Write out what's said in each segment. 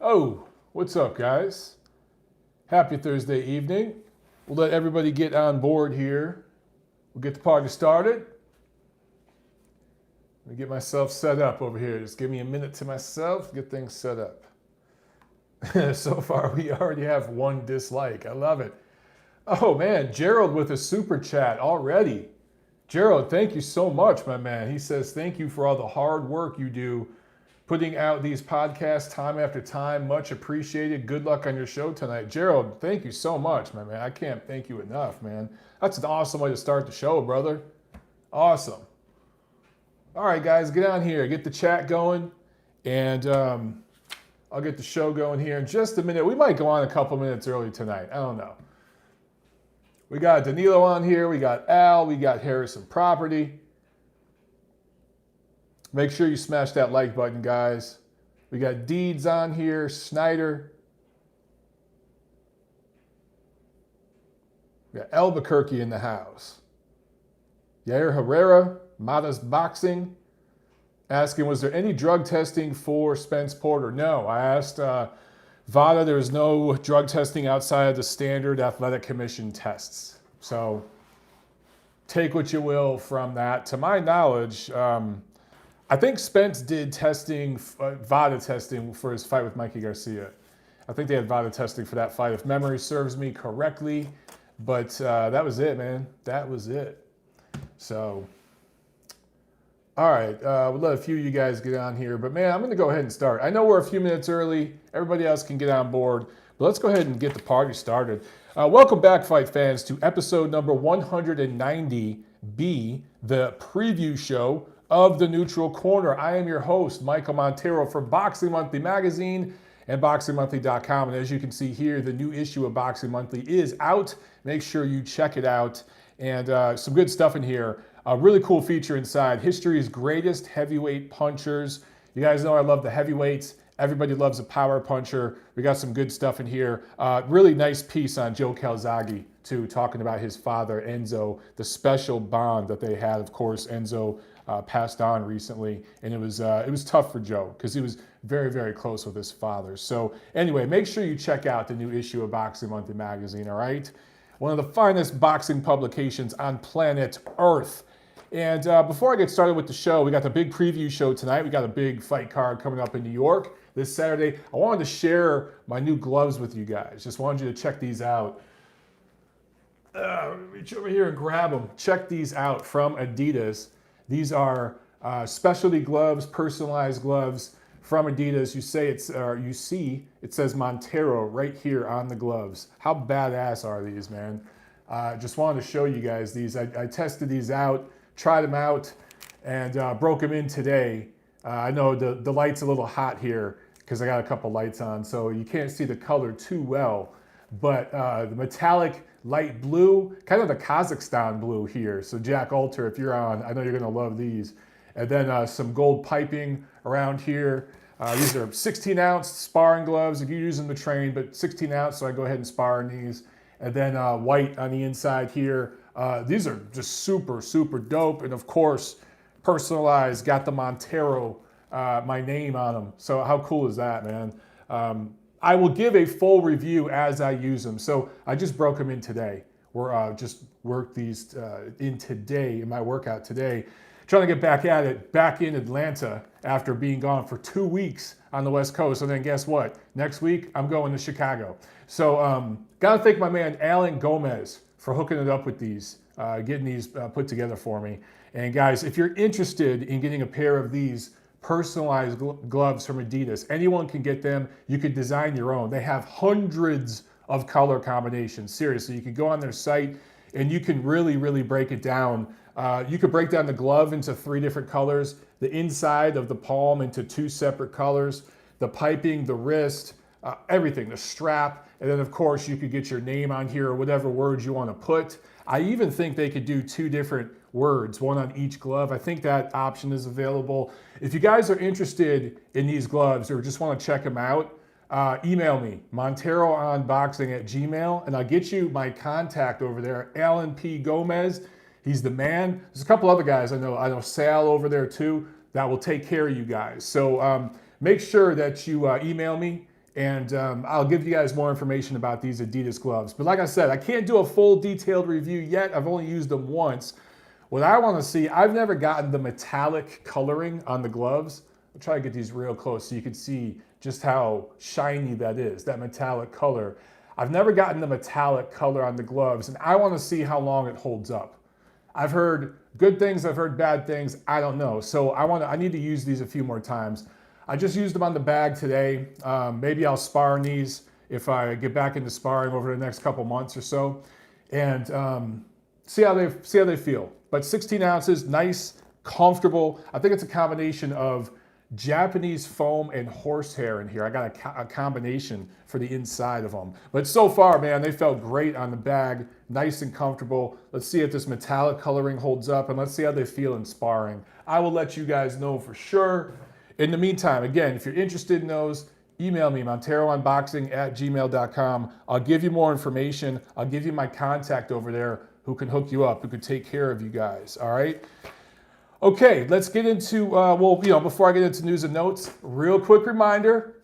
Oh, what's up, guys? Happy Thursday evening. We'll let everybody get on board here. We'll get the party started. Let me get myself set up over here. Just give me a minute to myself, get things set up. So far, we already have one dislike. I love it. Oh, man, Gerald with a super chat already. Gerald, thank you so much, my man. He says, thank you for all the hard work you do putting out these podcasts time after time. Much appreciated. Good luck on your show tonight. Gerald, thank you so much, my man. I can't thank you enough, man. That's an awesome way to start the show, brother. Awesome. All right, guys, get on here. Get the chat going. And I'll get the show going here in just a minute. We might go on a couple minutes early tonight. I don't know. We got Danilo on here. We got Al. We got Harrison Property. Make sure you smash that like button, guys. We got Deeds on here, Snyder. We got Albuquerque in the house. Yair Herrera, Matas Boxing, asking, was there any drug testing for Spence Porter? No, I asked Vada, there was no drug testing outside of the standard athletic commission tests. So take what you will from that. To my knowledge, I think Spence did testing, VADA testing for his fight with Mikey Garcia. I think they had VADA testing for that fight, if memory serves me correctly. But that was it, man. That was it. So, all right. We'll let a few of you guys get on here. But, man, I'm going to go ahead and start. I know we're a few minutes early. Everybody else can get on board. But let's go ahead and get the party started. Welcome back, fight fans, to episode number 190B, the preview show of the Neutral Corner. I am your host, Michael Montero, from Boxing Monthly Magazine and BoxingMonthly.com. And as you can see here, the new issue of Boxing Monthly is out. Make sure you check it out. And some good stuff in here. A really cool feature inside, history's greatest heavyweight punchers. You guys know I love the heavyweights. Everybody loves a power puncher. We got some good stuff in here. Really nice piece on Joe Calzaghe, too, talking about his father, Enzo, the special bond that they had. Of course, Enzo passed on recently, and it was tough for Joe because he was very, very close with his father. So anyway, make sure you check out the new issue of Boxing Monthly Magazine, all right? One of the finest boxing publications on planet Earth. And before I get started with the show, we got the big preview show tonight. We got a big fight card coming up in New York this Saturday. I wanted to share my new gloves with you guys. Just wanted you to check these out. Reach over here and grab them. Check these out from Adidas. These are specialty gloves, personalized gloves from Adidas. You see it says Montero right here on the gloves. How badass are these, man? Just wanted to show you guys these. I tested these out, tried them out, and broke them in today. I know the light's a little hot here because I got a couple lights on, so you can't see the color too well. But the metallic light blue, kind of the Kazakhstan blue here. So Jack Alter, if you're on, I know you're gonna love these. And then some gold piping around here. These are 16-ounce sparring gloves. If you use them to train, but 16-ounce, so I go ahead and spar in these. And then white on the inside here. These are just super, super dope. And of course, personalized, got the Montero, my name on them. So how cool is that, man? I will give a full review as I use them. So I just broke them in today. We're just worked these in today, in my workout today. Trying to get back at it, back in Atlanta after being gone for 2 weeks on the West Coast. And then guess what? Next week, I'm going to Chicago. So gotta thank my man, Alan Gomez, for hooking it up with these, getting these put together for me. And guys, if you're interested in getting a pair of these personalized gloves from Adidas, anyone can get them. You could design your own. They have hundreds of color combinations. Seriously, you can go on their site and you can really, really break it down. You could break down the glove into 3 different colors, the inside of the palm into 2 separate colors, the piping, the wrist, everything, the strap, and then of course you could get your name on here or whatever words you want to put. I even think they could do 2 different words, one on each glove. I think that option is available. If you guys are interested in these gloves or just want to check them out, email me, monteroonboxing@gmail.com, and I'll get you my contact over there, Alan P. Gomez. He's the man. There's a couple other guys I know Sal over there too, that will take care of you guys. So make sure that you email me And I'll give you guys more information about these Adidas gloves. But like I said, I can't do a full detailed review yet. I've only used them once. What I want to see, I've never gotten the metallic coloring on the gloves. I'll try to get these real close so you can see just how shiny that is, that metallic color. I've never gotten the metallic color on the gloves, and I want to see how long it holds up. I've heard good things, I've heard bad things, I don't know. So I need to use these a few more times. I just used them on the bag today. Maybe I'll spar in these if I get back into sparring over the next couple months or so, and see how they feel. But 16 ounces, nice, comfortable. I think it's a combination of Japanese foam and horsehair in here. I got a combination for the inside of them. But so far, man, they felt great on the bag, nice and comfortable. Let's see if this metallic coloring holds up, and let's see how they feel in sparring. I will let you guys know for sure. In the meantime, again, if you're interested in those, email me, monterounboxing@gmail.com. I'll give you more information. I'll give you my contact over there who can hook you up, who can take care of you guys, all right? Okay, let's get into, before I get into news and notes, real quick reminder,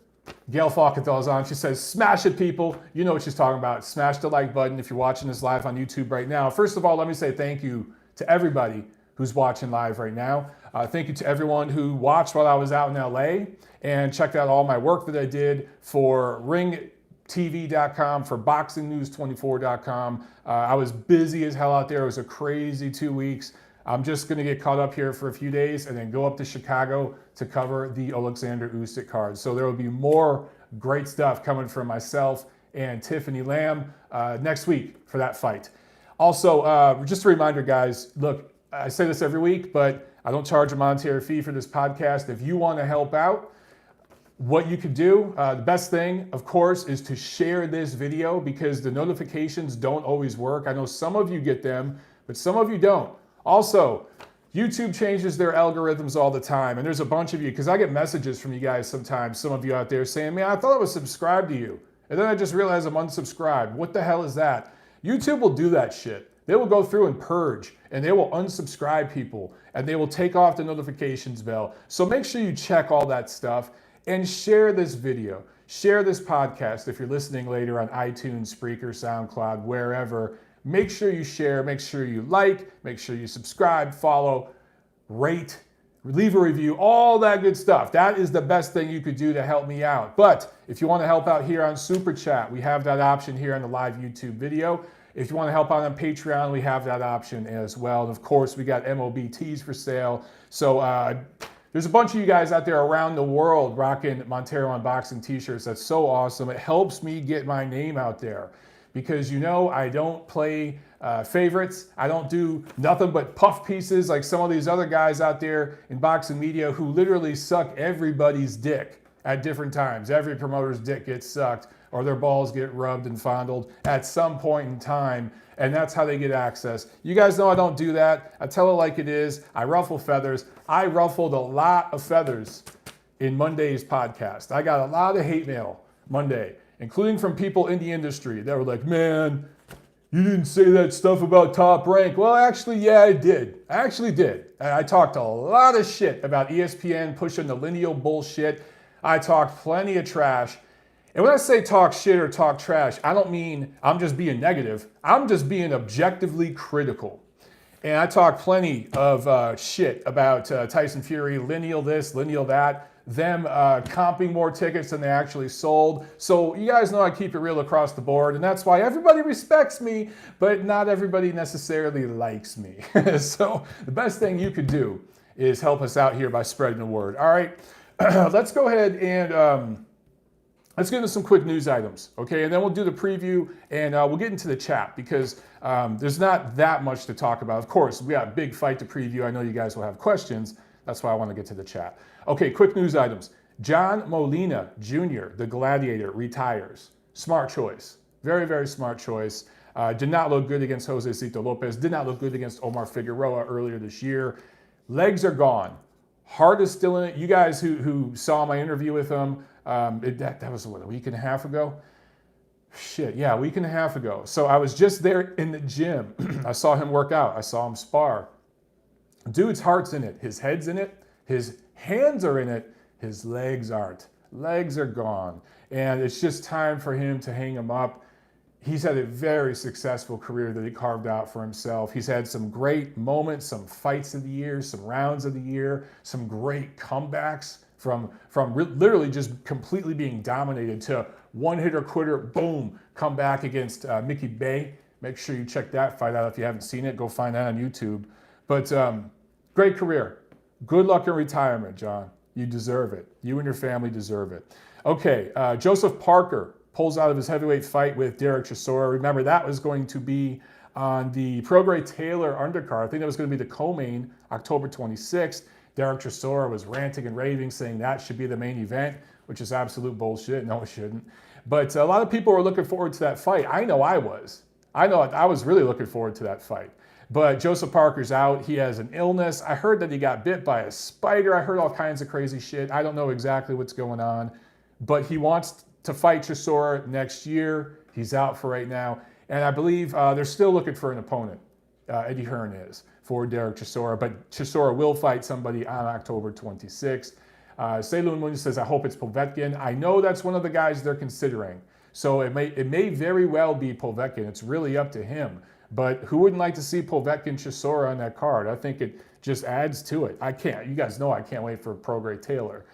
Gail Falkenthal's on. She says, smash it, people. You know what she's talking about. Smash the like button if you're watching this live on YouTube right now. First of all, let me say thank you to everybody who's watching live right now. Thank you to everyone who watched while I was out in LA and checked out all my work that I did for ringtv.com, for boxingnews24.com. I was busy as hell out there. It was a crazy 2 weeks. I'm just going to get caught up here for a few days and then go up to Chicago to cover the Alexander Usyk card. So there will be more great stuff coming from myself and Tiffany Lamb next week for that fight. Also, just a reminder, guys, look, I say this every week, but I don't charge a monetary fee for this podcast. If you want to help out, what you could do, the best thing, of course, is to share this video because the notifications don't always work. I know some of you get them, but some of you don't. Also, YouTube changes their algorithms all the time, and there's a bunch of you, because I get messages from you guys sometimes, some of you out there saying, man, I thought I was subscribed to you, and then I just realized I'm unsubscribed. What the hell is that? YouTube will do that shit. They will go through and purge, and they will unsubscribe people, and they will take off the notifications bell. So make sure you check all that stuff, and share this video. Share this podcast if you're listening later on iTunes, Spreaker, SoundCloud, wherever. Make sure you share, make sure you like, make sure you subscribe, follow, rate, leave a review, all that good stuff. That is the best thing you could do to help me out. But if you want to help out here on Super Chat, we have that option here on the live YouTube video. If you want to help out on Patreon, we have that option as well. And of course, we got MOB tees for sale. So there's a bunch of you guys out there around the world rocking Montero Unboxing t-shirts. That's so awesome. It helps me get my name out there. Because I don't play favorites. I don't do nothing but puff pieces like some of these other guys out there in boxing media who literally suck everybody's dick at different times. Every promoter's dick gets sucked or their balls get rubbed and fondled at some point in time, and that's how they get access. You guys know I don't do that. I tell it like it is. I ruffle feathers. I ruffled a lot of feathers in Monday's podcast. I got a lot of hate mail Monday, including from people in the industry that were like, man, you didn't say that stuff about Top Rank. Well, actually, yeah, I did. I actually did. And I talked a lot of shit about ESPN pushing the lineal bullshit. I talked plenty of trash. And when I say talk shit or talk trash, I don't mean I'm just being negative. I'm just being objectively critical. And I talked plenty of shit about Tyson Fury, lineal this, lineal that, them comping more tickets than they actually sold. So you guys know I keep it real across the board, and that's why everybody respects me, but not everybody necessarily likes me. So the best thing you could do is help us out here by spreading the word. All right, let's go ahead and let's get into some quick news items, okay? And then we'll do the preview, and we'll get into the chat because there's not that much to talk about. Of course, we got a big fight to preview. I know you guys will have questions. That's why I want to get to the chat. Okay, quick news items. John Molina Jr., the Gladiator, retires. Smart choice. Very, very smart choice. Did not look good against Jose Cito Lopez. Did not look good against Omar Figueroa earlier this year. Legs are gone. Heart is still in it. You guys who saw my interview with him, that was, what, a week and a half ago? Shit, yeah, a week and a half ago. So I was just there in the gym. I saw him work out. I saw him spar. Dude's heart's in it. His head's in it. His hands are in it. His legs aren't. Legs are gone. And it's just time for him to hang them up. He's had a very successful career that he carved out for himself. He's had some great moments, some fights of the year, some rounds of the year, some great comebacks from literally just completely being dominated to one-hitter quitter, boom, come back against Mickey Bay. Make sure you check that fight out if you haven't seen it. Go find that on YouTube. But great career. Good luck in retirement, John. You deserve it. You and your family deserve it. Okay, Joseph Parker pulls out of his heavyweight fight with Derek Chisora. Remember, that was going to be on the Prograis Taylor undercard. I think that was going to be the co-main, October 26th. Derek Chisora was ranting and raving, saying that should be the main event, which is absolute bullshit. No, it shouldn't. But a lot of people were looking forward to that fight. I know I was. I was really looking forward to that fight. But Joseph Parker's out. He has an illness. I heard that he got bit by a spider. I heard all kinds of crazy shit. I don't know exactly what's going on. But he wants to fight Chisora next year. He's out for right now. And I believe they're still looking for an opponent. Eddie Hearn is for Derek Chisora. But Chisora will fight somebody on October 26th. Seiloon Moon says, I hope it's Povetkin. I know that's one of the guys they're considering. So it may very well be Povetkin. It's really up to him. But who wouldn't like to see Povetkin Chisora on that card? I think it just adds to it. You guys know I can't wait for Prograis Taylor.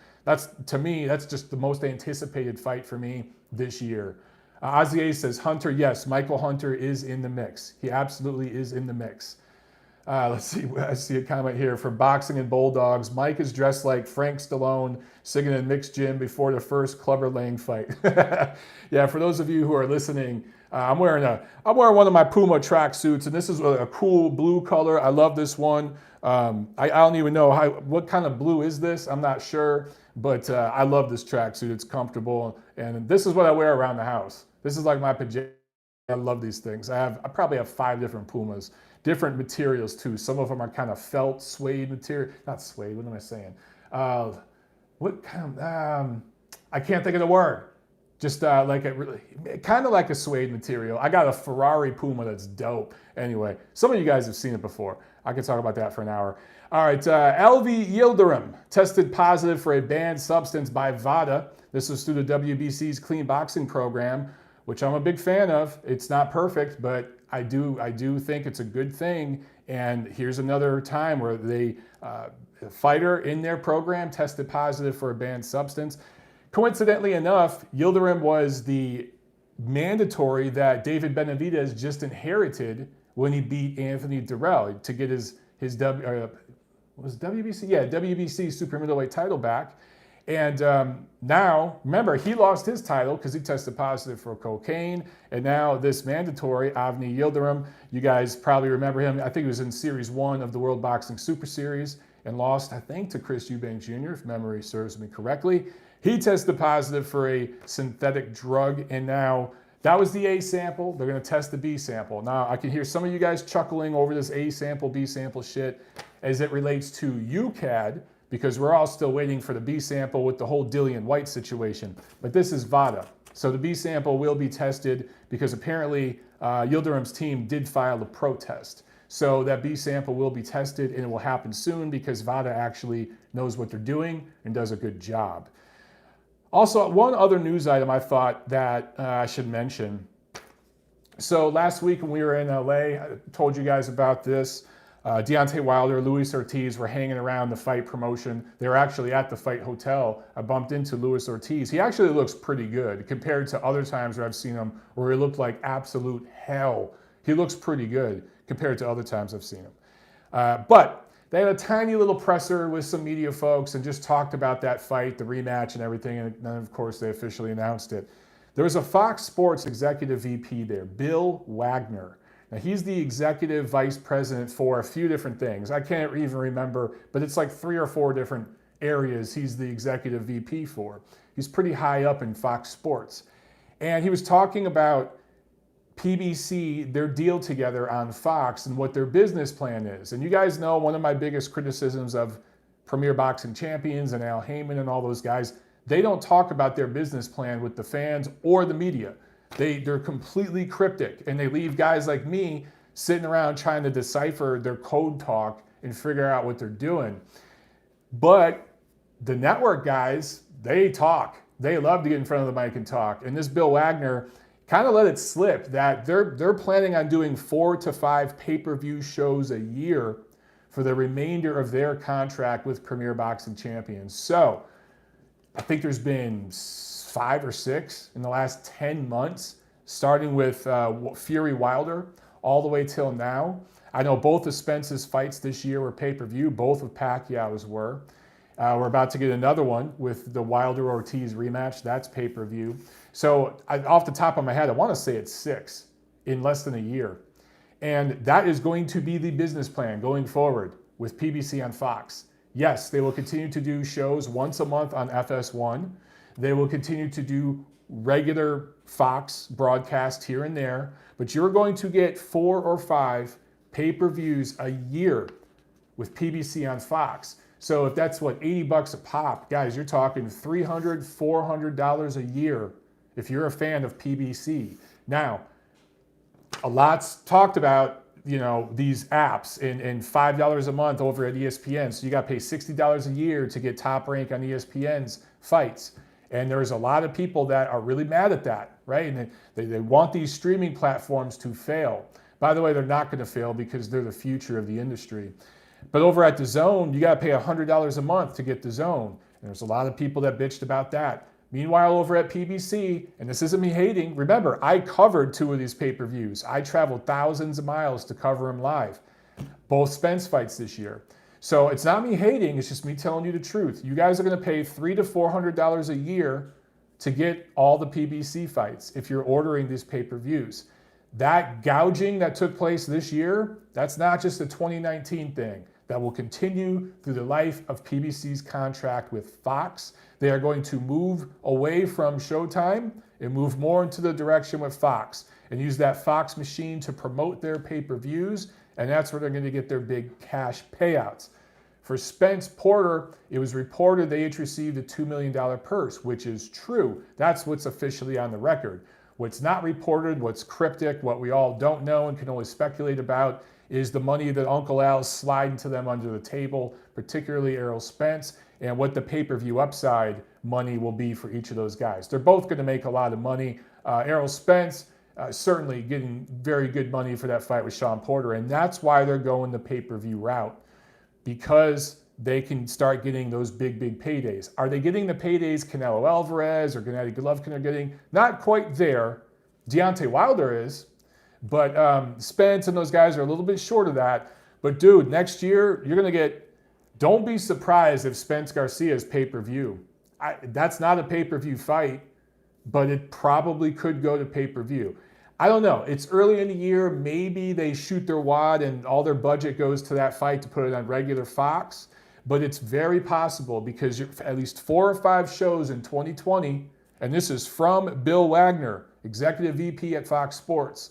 To me, that's just the most anticipated fight for me this year. Azier says, Hunter, yes, Michael Hunter is in the mix. He absolutely is in the mix. Let's see, I see a comment here for Boxing and Bulldogs. Mike is dressed like Frank Stallone singing in mixed gym before the first Clubber Lang fight. Yeah, for those of you who are listening, I'm wearing one of my Puma track suits, and this is a cool blue color. I love this one. I don't even know what kind of blue is this. I'm not sure, but I love this track suit. It's comfortable, and this is what I wear around the house. This is like my pajamas. I love these things. I probably have 5 different Pumas, different materials too. Some of them are kind of felt suede material. Not suede. What am I saying? What kind of? I can't think of the word. Just kind of like a suede material. I got a Ferrari Puma that's dope. Anyway, some of you guys have seen it before. I could talk about that for an hour. All right, Elvi Yildirim tested positive for a banned substance by VADA. This was through the WBC's clean boxing program, which I'm a big fan of. It's not perfect, but I do think it's a good thing. And here's another time where a fighter in their program tested positive for a banned substance. Coincidentally enough, Yildirim was the mandatory that David Benavidez just inherited when he beat Anthony Durrell to get his WBC? Yeah, WBC super middleweight title back. And now, remember, he lost his title because he tested positive for cocaine. And now this mandatory, Avni Yildirim, you guys probably remember him. I think he was in Series 1 of the World Boxing Super Series and lost, I think, to Chris Eubank Jr., if memory serves me correctly. He tested positive for a synthetic drug, and now that was the A sample. They're going to test the B sample. Now, I can hear some of you guys chuckling over this A sample, B sample shit as it relates to UCAD, because we're all still waiting for the B sample with the whole Dillian White situation. But this is VADA. So the B sample will be tested because apparently Yildirim's team did file a protest. So that B sample will be tested, and it will happen soon because VADA actually knows what they're doing and does a good job. Also, one other news item I thought that I should mention. So last week when we were in LA, I told you guys about this. Deontay Wilder, Luis Ortiz were hanging around the fight promotion. They were actually at the fight hotel. I bumped into Luis Ortiz. He actually looks pretty good compared to other times where I've seen him where he looked like absolute hell. He looks pretty good compared to other times I've seen him. But they had a tiny little presser with some media folks and just talked about that fight, the rematch and everything. And then, of course, they officially announced it. There was a Fox Sports executive VP there, Bill Wagner. Now, he's the executive vice president for a few different things. I can't even remember, but it's like 3 or 4 different areas he's the executive VP for. He's pretty high up in Fox Sports. And he was talking about PBC, their deal together on Fox and what their business plan is. And you guys know one of my biggest criticisms of Premier Boxing Champions and Al Heyman and all those guys, they don't talk about their business plan with the fans or the media. They're completely cryptic, and they leave guys like me sitting around trying to decipher their code talk and figure out what they're doing. But the network guys, they talk. They love to get in front of the mic and talk. And this Bill Wagner kind of let it slip that they're planning on doing 4 to 5 pay-per-view shows a year for the remainder of their contract with Premier Boxing Champions. So I think there's been 5 or 6 in the last 10 months, starting with Fury Wilder all the way till now. I know both of Spence's fights this year were pay-per-view, both of Pacquiao's were. We're about to get another one with the Wilder-Ortiz rematch. That's pay-per-view. So off the top of my head, I want to say it's 6 in less than a year. And that is going to be the business plan going forward with PBC on Fox. Yes, they will continue to do shows once a month on FS1. They will continue to do regular Fox broadcast here and there. But you're going to get 4 or 5 pay-per-views a year with PBC on Fox. So if that's what, $80 a pop, guys, you're talking $300, $400 a year if you're a fan of PBC. Now, a lot's talked about, these apps and $5 a month over at ESPN. So you got to pay $60 a year to get Top Rank on ESPN's fights. And there's a lot of people that are really mad at that, right? And they want these streaming platforms to fail. By the way, they're not going to fail because they're the future of the industry. But over at DAZN, you got to pay $100 a month to get DAZN. And there's a lot of people that bitched about that. Meanwhile, over at PBC, and this isn't me hating, remember, I covered 2 of these pay-per-views. I traveled thousands of miles to cover them live. Both Spence fights this year. So it's not me hating, it's just me telling you the truth. You guys are going to pay $300 to $400 a year to get all the PBC fights if you're ordering these pay-per-views. That gouging that took place this year, that's not just a 2019 thing. That will continue through the life of PBC's contract with Fox. They are going to move away from Showtime and move more into the direction with Fox and use that Fox machine to promote their pay-per-views, and that's where they're going to get their big cash payouts. For Spence Porter, it was reported they each received a $2 million purse, which is true. That's what's officially on the record. What's not reported, what's cryptic, what we all don't know and can only speculate about is the money that Uncle Al's sliding to them under the table, particularly Errol Spence, and what the pay-per-view upside money will be for each of those guys. They're both going to make a lot of money. Errol Spence certainly getting very good money for that fight with Sean Porter, and that's why they're going the pay-per-view route, because they can start getting those big paydays. Are they getting the paydays Canelo Alvarez or Gennady Golovkin are getting? Not quite there. Deontay Wilder is. But Spence and those guys are a little bit short of that. But dude, next year, you're going to get, don't be surprised if Spence Garcia's pay-per-view. That's not a pay-per-view fight, but it probably could go to pay-per-view. I don't know. It's early in the year. Maybe they shoot their wad and all their budget goes to that fight to put it on regular Fox. But it's very possible because at least 4 or 5 shows in 2020, and this is from Bill Wagner, Executive VP at Fox Sports,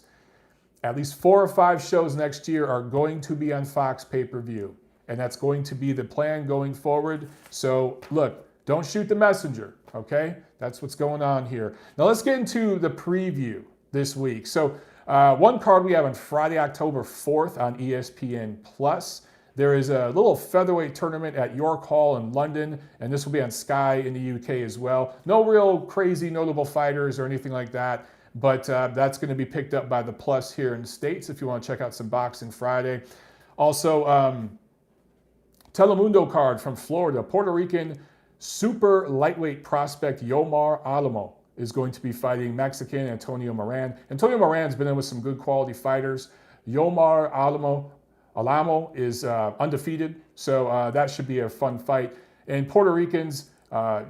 at least 4 or 5 shows next year are going to be on Fox pay-per-view. And that's going to be the plan going forward. So look, don't shoot the messenger, okay? That's what's going on here. Now let's get into the preview this week. So one card we have on Friday, October 4th on ESPN+. There is a little featherweight tournament at York Hall in London, and this will be on Sky in the UK as well. No real crazy notable fighters or anything like that. But that's going to be picked up by the Plus here in the States if you want to check out some boxing Friday. Also, Telemundo card from Florida. Puerto Rican super lightweight prospect Yomar Alamo is going to be fighting Mexican Antonio Moran. Antonio Moran's been in with some good quality fighters. Yomar Alamo is undefeated, so that should be a fun fight. And Puerto Ricans,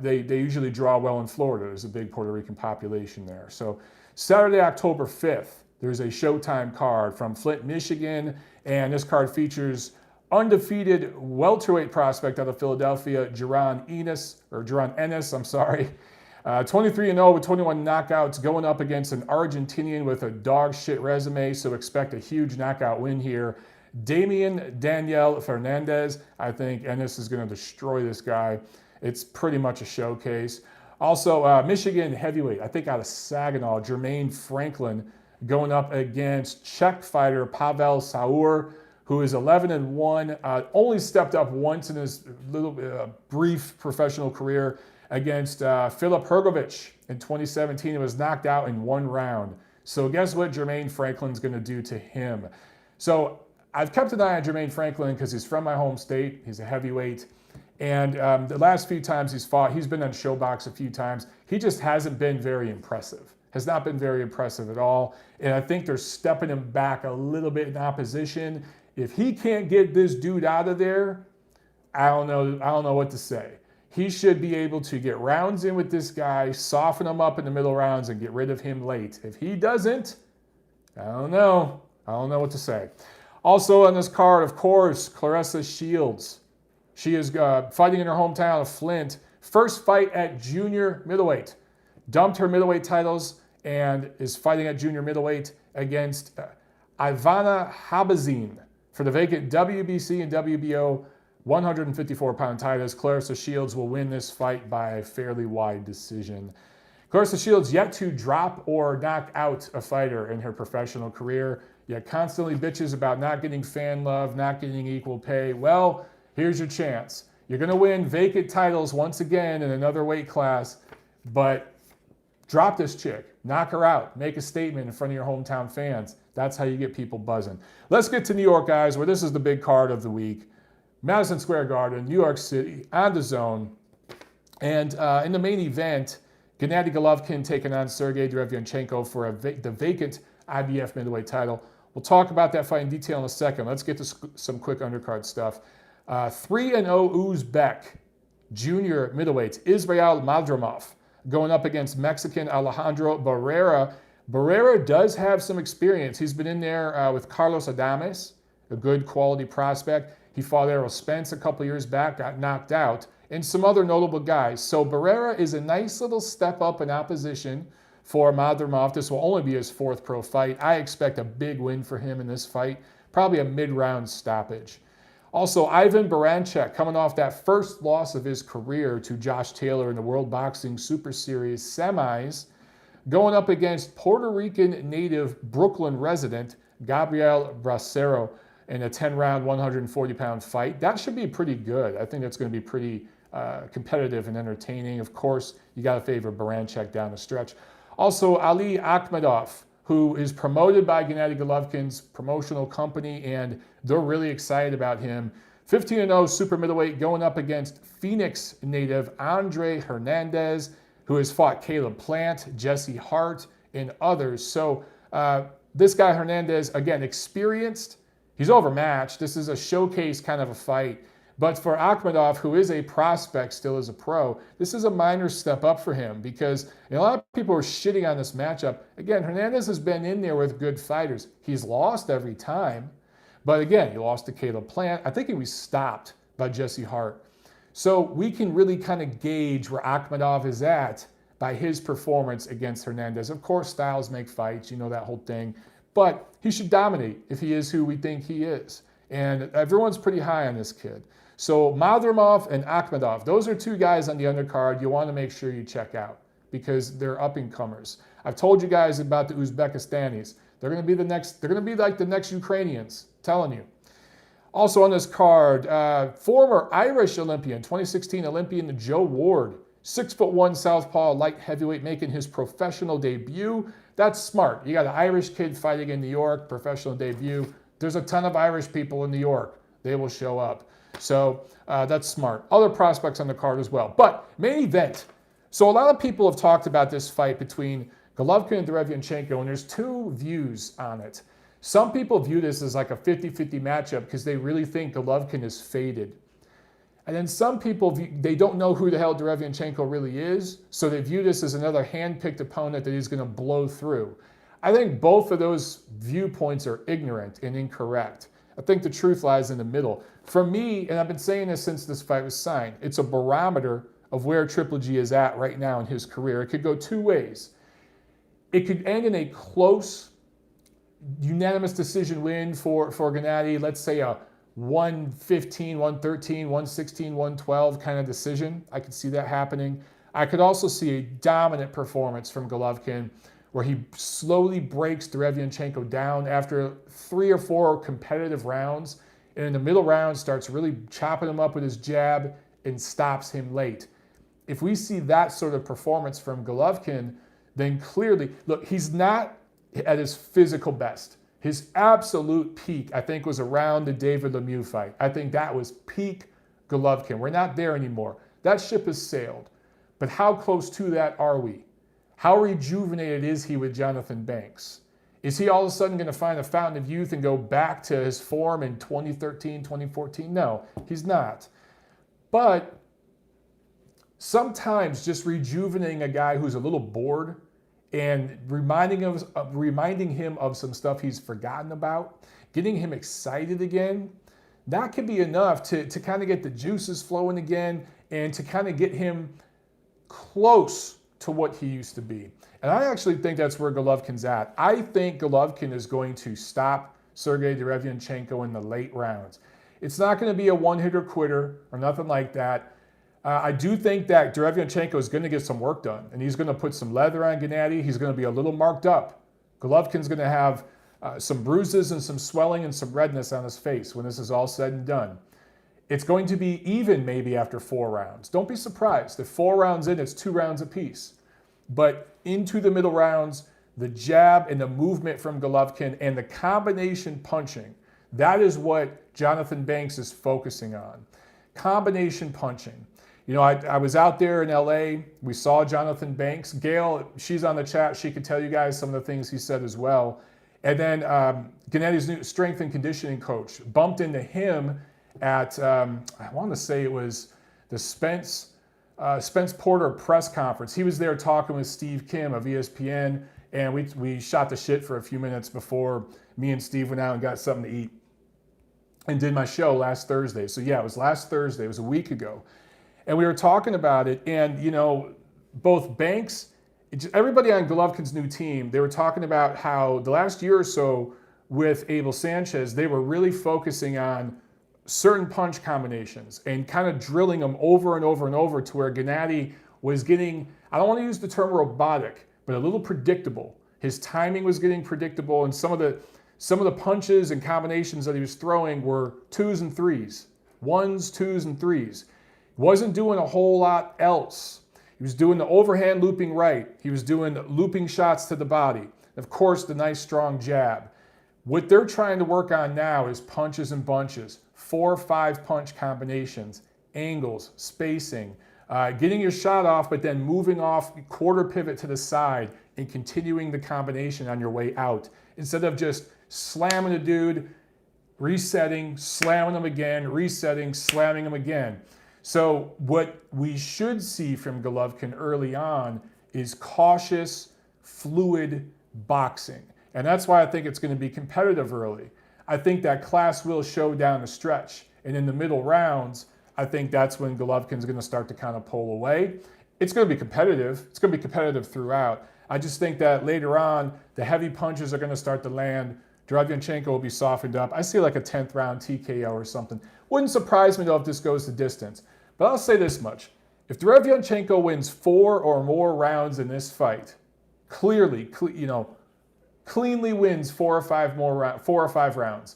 they usually draw well in Florida. There's a big Puerto Rican population there. So Saturday, October 5th, there's a Showtime card from Flint, Michigan, and this card features undefeated welterweight prospect out of Philadelphia, Jaron Ennis, 23-0 with 21 knockouts, going up against an Argentinian with a dog shit resume, so expect a huge knockout win here. Damian Daniel Fernandez, I think Ennis is going to destroy this guy. It's pretty much a showcase. Also, Michigan heavyweight, I think out of Saginaw, Jermaine Franklin going up against Czech fighter Pavel Saur, who is 11-1, only stepped up once in his little brief professional career. against Filip Hrgovic in 2017 and was knocked out in 1 round. So guess what Jermaine Franklin's going to do to him? So I've kept an eye on Jermaine Franklin because he's from my home state. He's a heavyweight. And the last few times he's fought, he's been on ShoBox a few times. He just hasn't been very impressive. Has not been very impressive at all. And I think they're stepping him back a little bit in opposition. If he can't get this dude out of there, I don't know what to say. He should be able to get rounds in with this guy, soften him up in the middle rounds, and get rid of him late. If he doesn't, I don't know. I don't know what to say. Also on this card, of course, Claressa Shields. She is fighting in her hometown of Flint. First fight at junior middleweight. Dumped her middleweight titles and is fighting at junior middleweight against Ivana Habazin for the vacant WBC and WBO 154-pound titles. Claressa Shields will win this fight by a fairly wide decision. Claressa Shields yet to drop or knock out a fighter in her professional career, yet constantly bitches about not getting fan love, not getting equal pay. Well, here's your chance. You're going to win vacant titles once again in another weight class, but drop this chick. Knock her out. Make a statement in front of your hometown fans. That's how you get people buzzing. Let's get to New York, guys, where this is the big card of the week. Madison Square Garden, New York City, on DAZN. And in the main event, Gennady Golovkin taking on Sergiy Derevyanchenko for the vacant IBF middleweight title. We'll talk about that fight in detail in a second. Let's get to some quick undercard stuff. 3-0 Uzbek junior middleweight Israel Madrimov going up against Mexican Alejandro Barrera. Barrera does have some experience. He's been in there with Carlos Adames, a good quality prospect. He fought Errol Spence a couple years back, got knocked out, and some other notable guys. So Barrera is a nice little step up in opposition for Madrimov. This will only be his 4th pro fight. I expect a big win for him in this fight, probably a mid-round stoppage. Also, Ivan Baranchyk coming off that first loss of his career to Josh Taylor in the World Boxing Super Series semis, going up against Puerto Rican native Brooklyn resident Gabriel Bracero in a 10-round, 140-pound fight. That should be pretty good. I think that's going to be pretty competitive and entertaining. Of course, you got to favor Baranchyk down the stretch. Also, Ali Akhmedov, who is promoted by Gennady Golovkin's promotional company, and they're really excited about him. 15-0 super middleweight going up against Phoenix native Andre Hernandez, who has fought Caleb Plant, Jesse Hart, and others. So this guy Hernandez, again, experienced. He's overmatched. This is a showcase kind of a fight. But for Akhmedov, who is a prospect still as a pro, this is a minor step up for him because a lot of people are shitting on this matchup. Again, Hernandez has been in there with good fighters. He's lost every time. But again, he lost to Caleb Plant. I think he was stopped by Jesse Hart. So we can really kind of gauge where Akhmedov is at by his performance against Hernandez. Of course, styles make fights. You know that whole thing. But he should dominate if he is who we think he is. And everyone's pretty high on this kid. So Madrimov and Akhmedov, those are 2 guys on the undercard you want to make sure you check out because they're up-and-comers. I've told you guys about the Uzbekistanis. They're going to be they're going to be like the next Ukrainians, I'm telling you. Also on this card, former Irish Olympian, 2016 Olympian Joe Ward, 6'1" southpaw light heavyweight making his professional debut. That's smart. You got an Irish kid fighting in New York, professional debut. There's a ton of Irish people in New York. They will show up. So that's smart. Other prospects on the card as well. But main event. So a lot of people have talked about this fight between Golovkin and Derevyanchenko, and there's 2 views on it. Some people view this as like a 50-50 matchup because they really think Golovkin is faded. And then some people, they don't know who the hell Derevyanchenko really is, so they view this as another hand-picked opponent that he's going to blow through. I think both of those viewpoints are ignorant and incorrect. I think the truth lies in the middle. For me, and I've been saying this since this fight was signed, it's a barometer of where Triple G is at right now in his career. It could go 2 ways. It could end in a close, unanimous decision win for Gennady, let's say a 115, 113, 116, 112 kind of decision. I could see that happening. I could also see a dominant performance from Golovkin where he slowly breaks Derevyanchenko down after 3 or 4 competitive rounds, and in the middle round starts really chopping him up with his jab and stops him late. if we see that sort of performance from Golovkin, then clearly, look, he's not at his physical best. His absolute peak, I think, was around the David Lemieux fight. I think that was peak Golovkin. We're not there anymore. That ship has sailed. But how close to that are we? How rejuvenated is he with Jonathan Banks? Is he all of a sudden going to find a fountain of youth and go back to his form in 2013, 2014? No, he's not. But sometimes just rejuvenating a guy who's a little bored and reminding him of some stuff he's forgotten about, getting him excited again, that could be enough to kind of get the juices flowing again and to kind of get him close to what he used to be. And I actually think that's where Golovkin's at. I think Golovkin is going to stop Sergiy Derevyanchenko in the late rounds. It's not going to be a one-hitter quitter or nothing like that. I do think that Derevyanchenko is going to get some work done, and he's going to put some leather on Gennady. He's going to be a little marked up. Golovkin's going to have some bruises and some swelling and some redness on his face when this is all said and done. It's going to be even maybe after 4 rounds. Don't be surprised. If 4 rounds in, it's 2 rounds apiece. But into the middle rounds, the jab and the movement from Golovkin and the combination punching, that is what Jonathan Banks is focusing on. Combination punching. You know, I was out there in LA. We saw Jonathan Banks. Gail, she's on the chat. She could tell you guys some of the things he said as well. And then Gennady's new strength and conditioning coach bumped into him at, I want to say it was the Spence Porter press conference. He was there talking with Steve Kim of ESPN, and we shot the shit for a few minutes before me and Steve went out and got something to eat and did my show last Thursday. So yeah, it was last Thursday. It was a week ago. And we were talking about it, and you know, both Banks, everybody on Golovkin's new team, they were talking about how the last year or so with Abel Sanchez, they were really focusing on certain punch combinations and kind of drilling them over and over and over to where Gennady was getting, I don't want to use the term robotic, but a little predictable. His timing was getting predictable, and some of the punches and combinations that he was throwing were 2s and 3s, 1s, 2s, and 3s. Wasn't doing a whole lot else. He was doing the overhand looping right. He was doing looping shots to the body. Of course, the nice strong jab. What they're trying to work on now is punches and bunches, 4 or 5 punch combinations, angles, spacing, getting your shot off, but then moving off, quarter pivot to the side and continuing the combination on your way out. Instead of just slamming a dude, resetting, slamming him again, resetting, slamming him again. So what we should see from Golovkin early on is cautious, fluid boxing. And that's why I think it's going to be competitive early. I think that class will show down the stretch. And in the middle rounds, I think that's when Golovkin's going to start to kind of pull away. It's going to be competitive. It's going to be competitive throughout. I just think that later on, the heavy punches are going to start to land. Derevyanchenko will be softened up. I see like a 10th round TKO or something. Wouldn't surprise me though if this goes the distance. But I'll say this much. If Derevyanchenko wins 4 or more rounds in this fight, cleanly wins 4 or 5 rounds.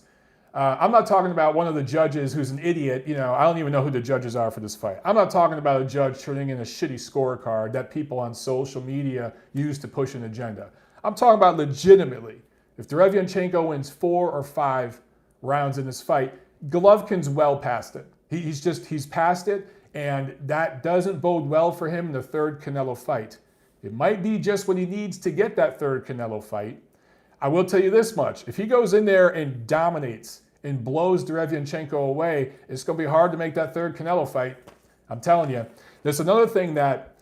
I'm not talking about one of the judges who's an idiot. You know, I don't even know who the judges are for this fight. I'm not talking about a judge turning in a shitty scorecard that people on social media use to push an agenda. I'm talking about legitimately. If Derevyanchenko wins 4 or 5 rounds in this fight, Golovkin's well past it. He's past it, and that doesn't bode well for him in the 3rd Canelo fight. It might be just what he needs to get that 3rd Canelo fight. I will tell you this much. If he goes in there and dominates and blows Derevyanchenko away, it's going to be hard to make that 3rd Canelo fight. I'm telling you. There's another thing that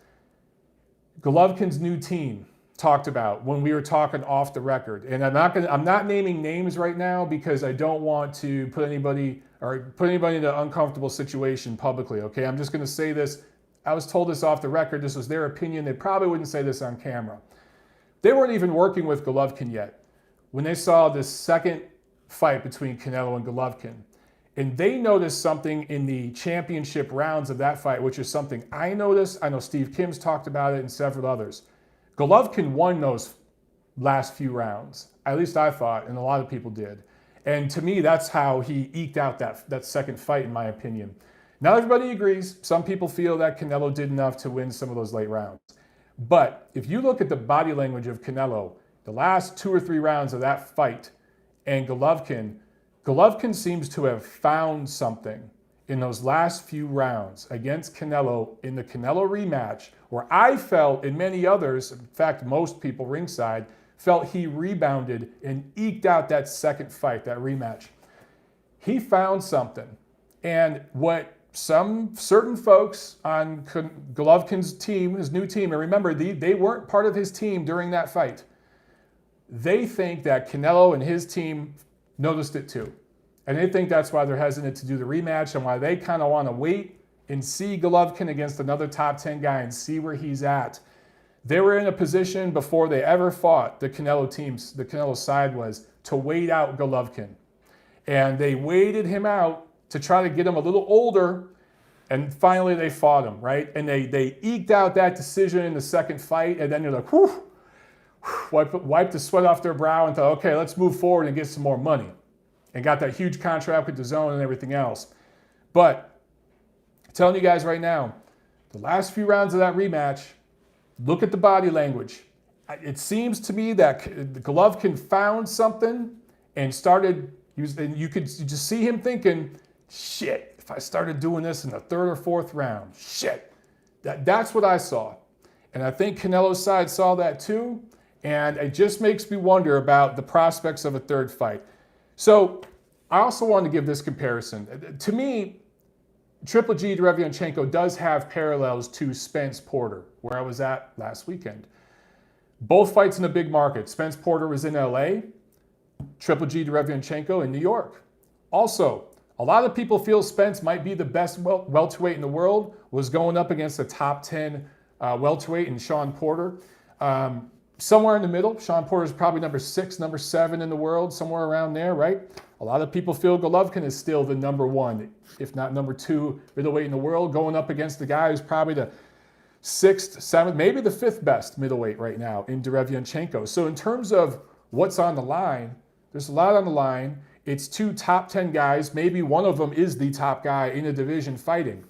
Golovkin's new team talked about when we were talking off the record. And I'm not naming names right now because I don't want to put anybody in an uncomfortable situation publicly, okay? I'm just going to say this. I was told this off the record. This was their opinion. They probably wouldn't say this on camera. They weren't even working with Golovkin yet when they saw this second fight between Canelo and Golovkin. And they noticed something in the championship rounds of that fight, which is something I noticed. I know Steve Kim's talked about it and several others. Golovkin won those last few rounds. At least I thought, and a lot of people did. And to me, that's how he eked out that second fight, in my opinion. Not everybody agrees. Some people feel that Canelo did enough to win some of those late rounds. But if you look at the body language of Canelo, the last 2 or 3 rounds of that fight, and Golovkin seems to have found something in those last few rounds against Canelo in the Canelo rematch, where I felt, and many others, in fact, most people ringside, felt he rebounded and eked out that second fight, that rematch. He found something. And what some certain folks on Golovkin's team, his new team, and remember, they weren't part of his team during that fight, they think that Canelo and his team noticed it too. And they think that's why they're hesitant to do the rematch and why they kind of want to wait and see Golovkin against another top 10 guy and see where he's at. They were in a position before they ever fought, the Canelo side was, to wait out Golovkin. And they waited him out to try to get him a little older, and finally they fought him, right? And they eked out that decision in the second fight, and then they're like, whew, wipe the sweat off their brow and thought, okay, let's move forward and get some more money. And got that huge contract with DAZN and everything else. But I'm telling you guys right now, the last few rounds of that rematch, look at the body language. It seems to me that Golovkin found something and started, and you could just see him thinking, shit, if I started doing this in the 3rd or 4th round, shit. That's what I saw. And I think Canelo's side saw that too. And it just makes me wonder about the prospects of a 3rd fight. So I also want to give this comparison. To me, Triple G Derevyanchenko does have parallels to Spence Porter, where I was at last weekend. Both fights in a big market. Spence Porter was in LA, Triple G Derevyanchenko in New York. Also, a lot of people feel Spence might be the best welterweight in the world, was going up against a top 10 welterweight in Sean Porter. Somewhere in the middle. Sean Porter is probably number 6, number 7 in the world, somewhere around there, right? A lot of people feel Golovkin is still the number 1, if not number 2 middleweight in the world, going up against the guy who's probably the 6th, 7th, maybe the 5th best middleweight right now in Derevyanchenko. So in terms of what's on the line, there's a lot on the line. It's 2 top 10 guys. Maybe one of them is the top guy in a division fighting.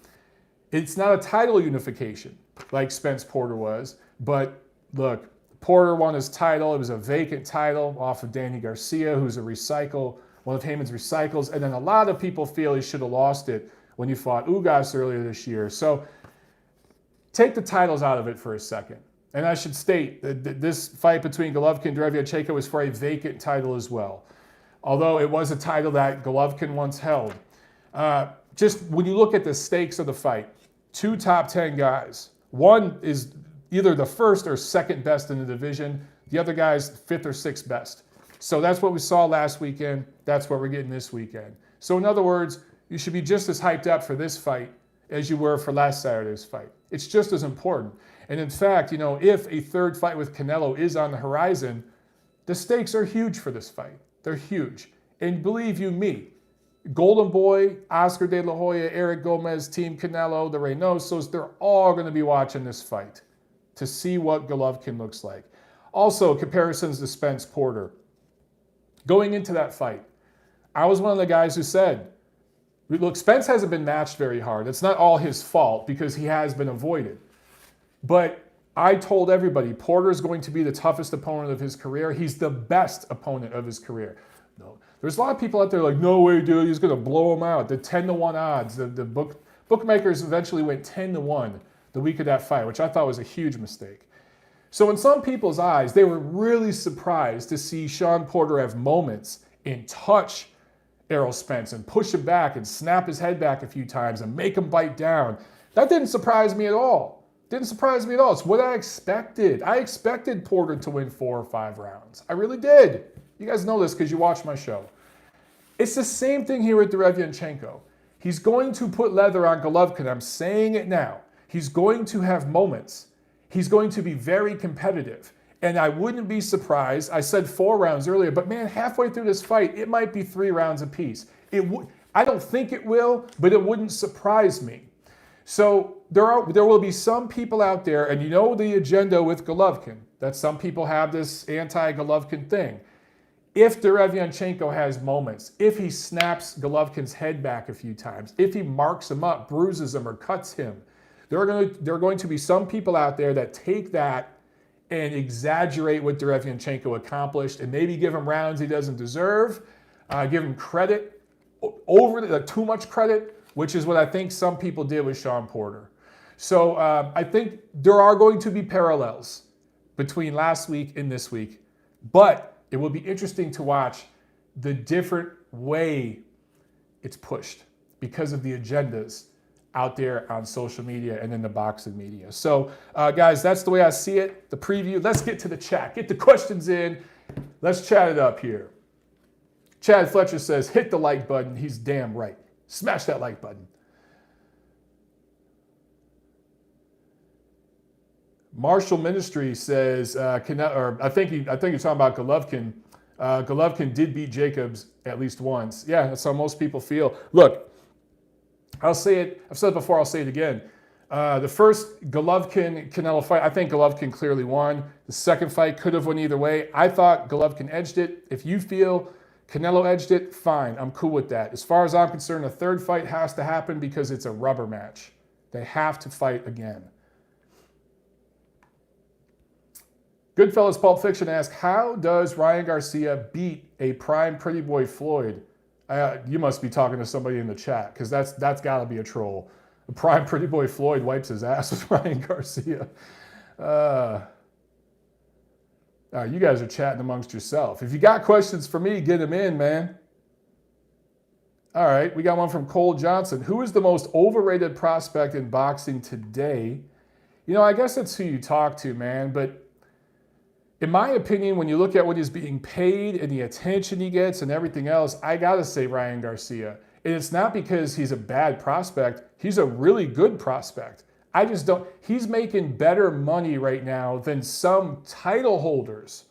It's not a title unification like Spence Porter was, but look, Porter won his title. It was a vacant title off of Danny Garcia, who's one of Heyman's recycles. And then a lot of people feel he should have lost it when he fought Ugas earlier this year. So take the titles out of it for a second. And I should state that this fight between Golovkin and Derevyanchenko was for a vacant title as well, although it was a title that Golovkin once held. Just when you look at the stakes of the fight, 2 top 10 guys. One is either the 1st or 2nd best in the division. The other guy's 5th or 6th best. So that's what we saw last weekend. That's what we're getting this weekend. So in other words, you should be just as hyped up for this fight as you were for last Saturday's fight. It's just as important. And in fact, if a 3rd fight with Canelo is on the horizon, the stakes are huge for this fight. They're huge. And believe you me, Golden Boy, Oscar De La Hoya, Eric Gomez, Team Canelo, the Reynosos, they're all going to be watching this fight to see what Golovkin looks like. Also, comparisons to Spence Porter. Going into that fight, I was one of the guys who said, look, Spence hasn't been matched very hard. It's not all his fault because he has been avoided. But I told everybody, Porter is going to be the toughest opponent of his career. He's the best opponent of his career. No, there's a lot of people out there like, no way, dude, he's going to blow him out. The 10-1 odds, the bookmakers eventually went 10-1 the week of that fight, which I thought was a huge mistake. So in some people's eyes, they were really surprised to see Sean Porter have moments and touch Errol Spence and push him back and snap his head back a few times and make him bite down. That didn't surprise me at all. Didn't surprise me at all. It's what I expected. I expected Porter to win 4 or 5 rounds. I really did. You guys know this because you watch my show. It's the same thing here with Derevyanchenko. He's going to put leather on Golovkin. I'm saying it now. He's going to have moments. He's going to be very competitive. And I wouldn't be surprised. I said 4 rounds earlier, but man, halfway through this fight, it might be 3 rounds apiece. I don't think it will, but it wouldn't surprise me. So there will be some people out there, and you know the agenda with Golovkin, that some people have this anti-Golovkin thing. If Derevyanchenko has moments, if he snaps Golovkin's head back a few times, if he marks him up, bruises him, or cuts him, there are going to be some people out there that take that and exaggerate what Derevyanchenko accomplished and maybe give him rounds he doesn't deserve, give him credit, too much credit, which is what I think some people did with Shawn Porter. So I think there are going to be parallels between last week and this week, but it will be interesting to watch the different way it's pushed because of the agendas out there on social media and in the boxing media. So, guys, that's the way I see it, the preview. Let's get to the chat. Get the questions in. Let's chat it up here. Chad Fletcher says, hit the like button. He's damn right. Smash that like button. Marshall Ministry says, I think you're talking about Golovkin. Golovkin did beat Jacobs at least once. Yeah, that's how most people feel. Look, I'll say it. I've said it before. I'll say it again. The first Golovkin-Canelo fight, I think Golovkin clearly won. The second fight could have won either way. I thought Golovkin edged it. If you feel Canelo edged it, fine. I'm cool with that. As far as I'm concerned, a third fight has to happen because it's a rubber match. They have to fight again. Goodfellas Pulp Fiction asks, how does Ryan Garcia beat a prime pretty boy Floyd? You must be talking to somebody in the chat because that's got to be a troll. A prime pretty boy Floyd wipes his ass with Ryan Garcia. You guys are chatting amongst yourself. If you got questions for me, get them in, man. All right, we got one from Cole Johnson. Who is the most overrated prospect in boxing today? You know, I guess that's who you talk to, man, but in my opinion, when you look at what he's being paid and the attention he gets and everything else, I got to say Ryan Garcia. And it's not because he's a bad prospect. He's a really good prospect. I just don't. He's making better money right now than some title holders.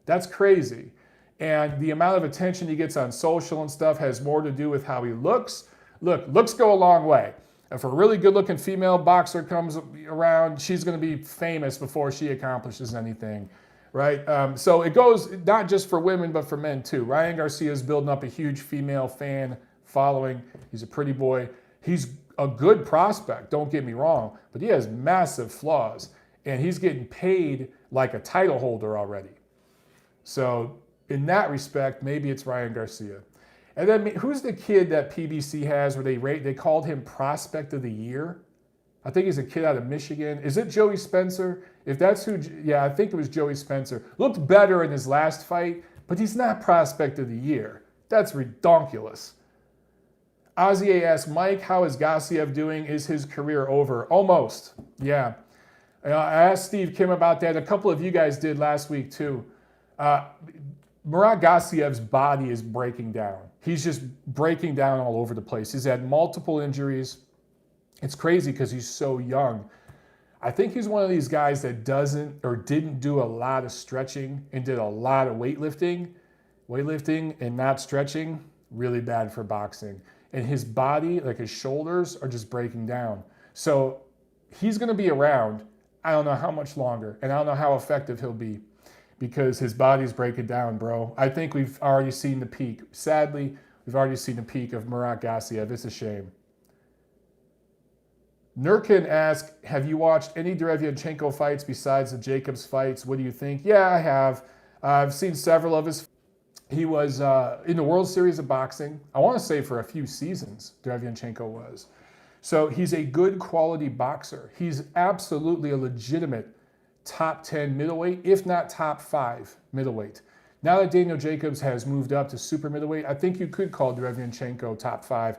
That's crazy. And the amount of attention he gets on social and stuff has more to do with how he looks. Look, looks go a long way. If a really good-looking female boxer comes around, she's going to be famous before she accomplishes anything. Right? So it goes not just for women, but for men too. Ryan Garcia is building up a huge female fan following. He's a pretty boy. He's a good prospect, don't get me wrong, but he has massive flaws, and he's getting paid like a title holder already. So in that respect, maybe it's Ryan Garcia. And then who's the kid that PBC has where they called him Prospect of the Year? I think he's a kid out of Michigan. Is it Joey Spencer? If that's who, yeah, I think it was Joey Spencer. Looked better in his last fight, but he's not Prospect of the Year. That's redonkulous. Ozier asks, Mike, how is Gassiev doing? Is his career over? Almost, yeah. I asked Steve Kim about that. A couple of you guys did last week too. Murat Gassiev's body is breaking down. He's just breaking down all over the place. He's had multiple injuries. It's crazy because he's so young. I think he's one of these guys that didn't do a lot of stretching and did a lot of weightlifting and not stretching, really bad for boxing. And his body, like his shoulders, are just breaking down. So he's going to be around, I don't know how much longer, and I don't know how effective he'll be because his body's breaking down, bro. I think we've already seen the peak. Sadly, we've already seen the peak of Murat Gassiev. It's a shame. Nurkin asked, have you watched any Derevyanchenko fights besides the Jacobs fights? What do you think? Yeah, I have. I've seen several of his. He was in the World Series of Boxing, I want to say for a few seasons, Derevyanchenko was. So he's a good quality boxer. He's absolutely a legitimate top 10 middleweight, if not top 5 middleweight. Now that Daniel Jacobs has moved up to super middleweight, I think you could call Derevyanchenko top 5.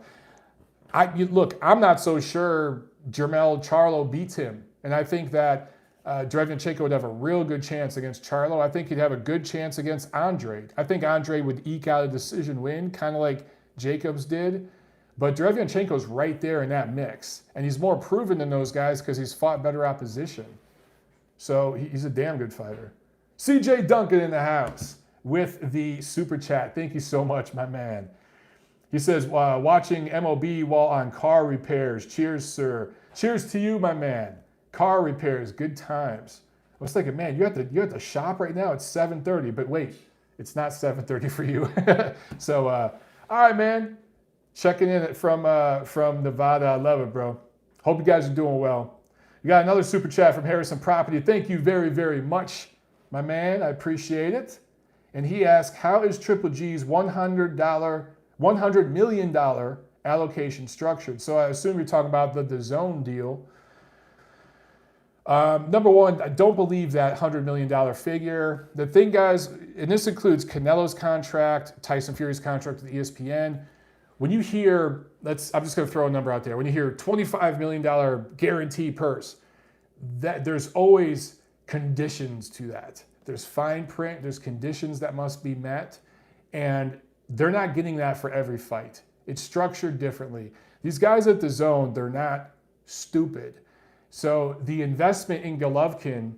Look, I'm not so sure Jermell Charlo beats him. And I think that Derevyanchenko would have a real good chance against Charlo. I think he'd have a good chance against Andre. I think Andre would eke out a decision win, kind of like Jacobs did. But Derevyanchenko's right there in that mix. And he's more proven than those guys because he's fought better opposition. So he's a damn good fighter. CJ Duncan in the house with the super chat. Thank you so much, my man. He says, watching MOB while on car repairs. Cheers, sir. Cheers to you, my man. Car repairs, good times. I was thinking, man, you're at the shop right now. It's 7:30, but wait, It's not 7:30 for you. So, all right, man. Checking in from Nevada. I love it, bro. Hope you guys are doing well. We got another super chat from Harrison Property. Thank you very, very much, my man. I appreciate it. And he asked, how is Triple G's $100 million allocation structured? So I assume you're talking about the DAZN deal. Number one, I don't believe that $100 million figure. The thing, guys, and this includes Canelo's contract, Tyson Fury's contract with ESPN. When you hear, I'm just going to throw a number out there. When you hear $25 million guarantee purse, that there's always conditions to that. There's fine print, there's conditions that must be met, and they're not getting that for every fight. It's structured differently. These guys at DAZN, they're not stupid. So the investment in Golovkin,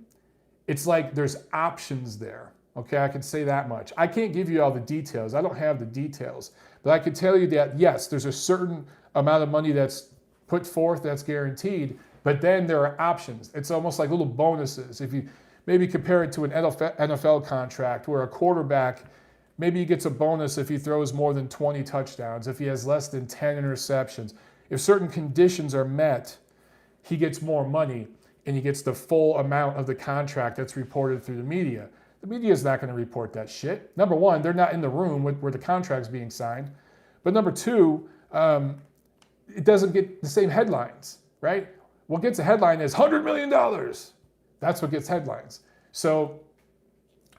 it's like there's options there. Okay, I can say that much. I can't give you all the details. I don't have the details. But I can tell you that, yes, there's a certain amount of money that's put forth that's guaranteed, but then there are options. It's almost like little bonuses. If you maybe compare it to an NFL contract where a quarterback, maybe he gets a bonus if he throws more than 20 touchdowns, if he has less than 10 interceptions. If certain conditions are met, he gets more money and he gets the full amount of the contract that's reported through the media. The media is not going to report that shit. Number one, they're not in the room where the contract's being signed. But number two, it doesn't get the same headlines, right? What gets a headline is $100 million. That's what gets headlines. So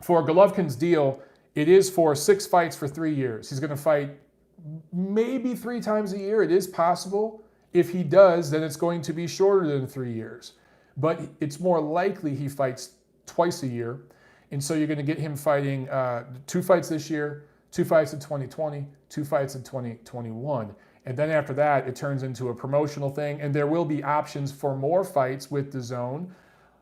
for Golovkin's deal, it is for 6 fights for 3 years. He's going to fight maybe 3 times a year. It is possible. If he does, then it's going to be shorter than 3 years. But it's more likely he fights twice a year. And so you're going to get him fighting 2 fights this year, 2 fights in 2020, 2 fights in 2021. And then after that, it turns into a promotional thing. And there will be options for more fights with DAZN.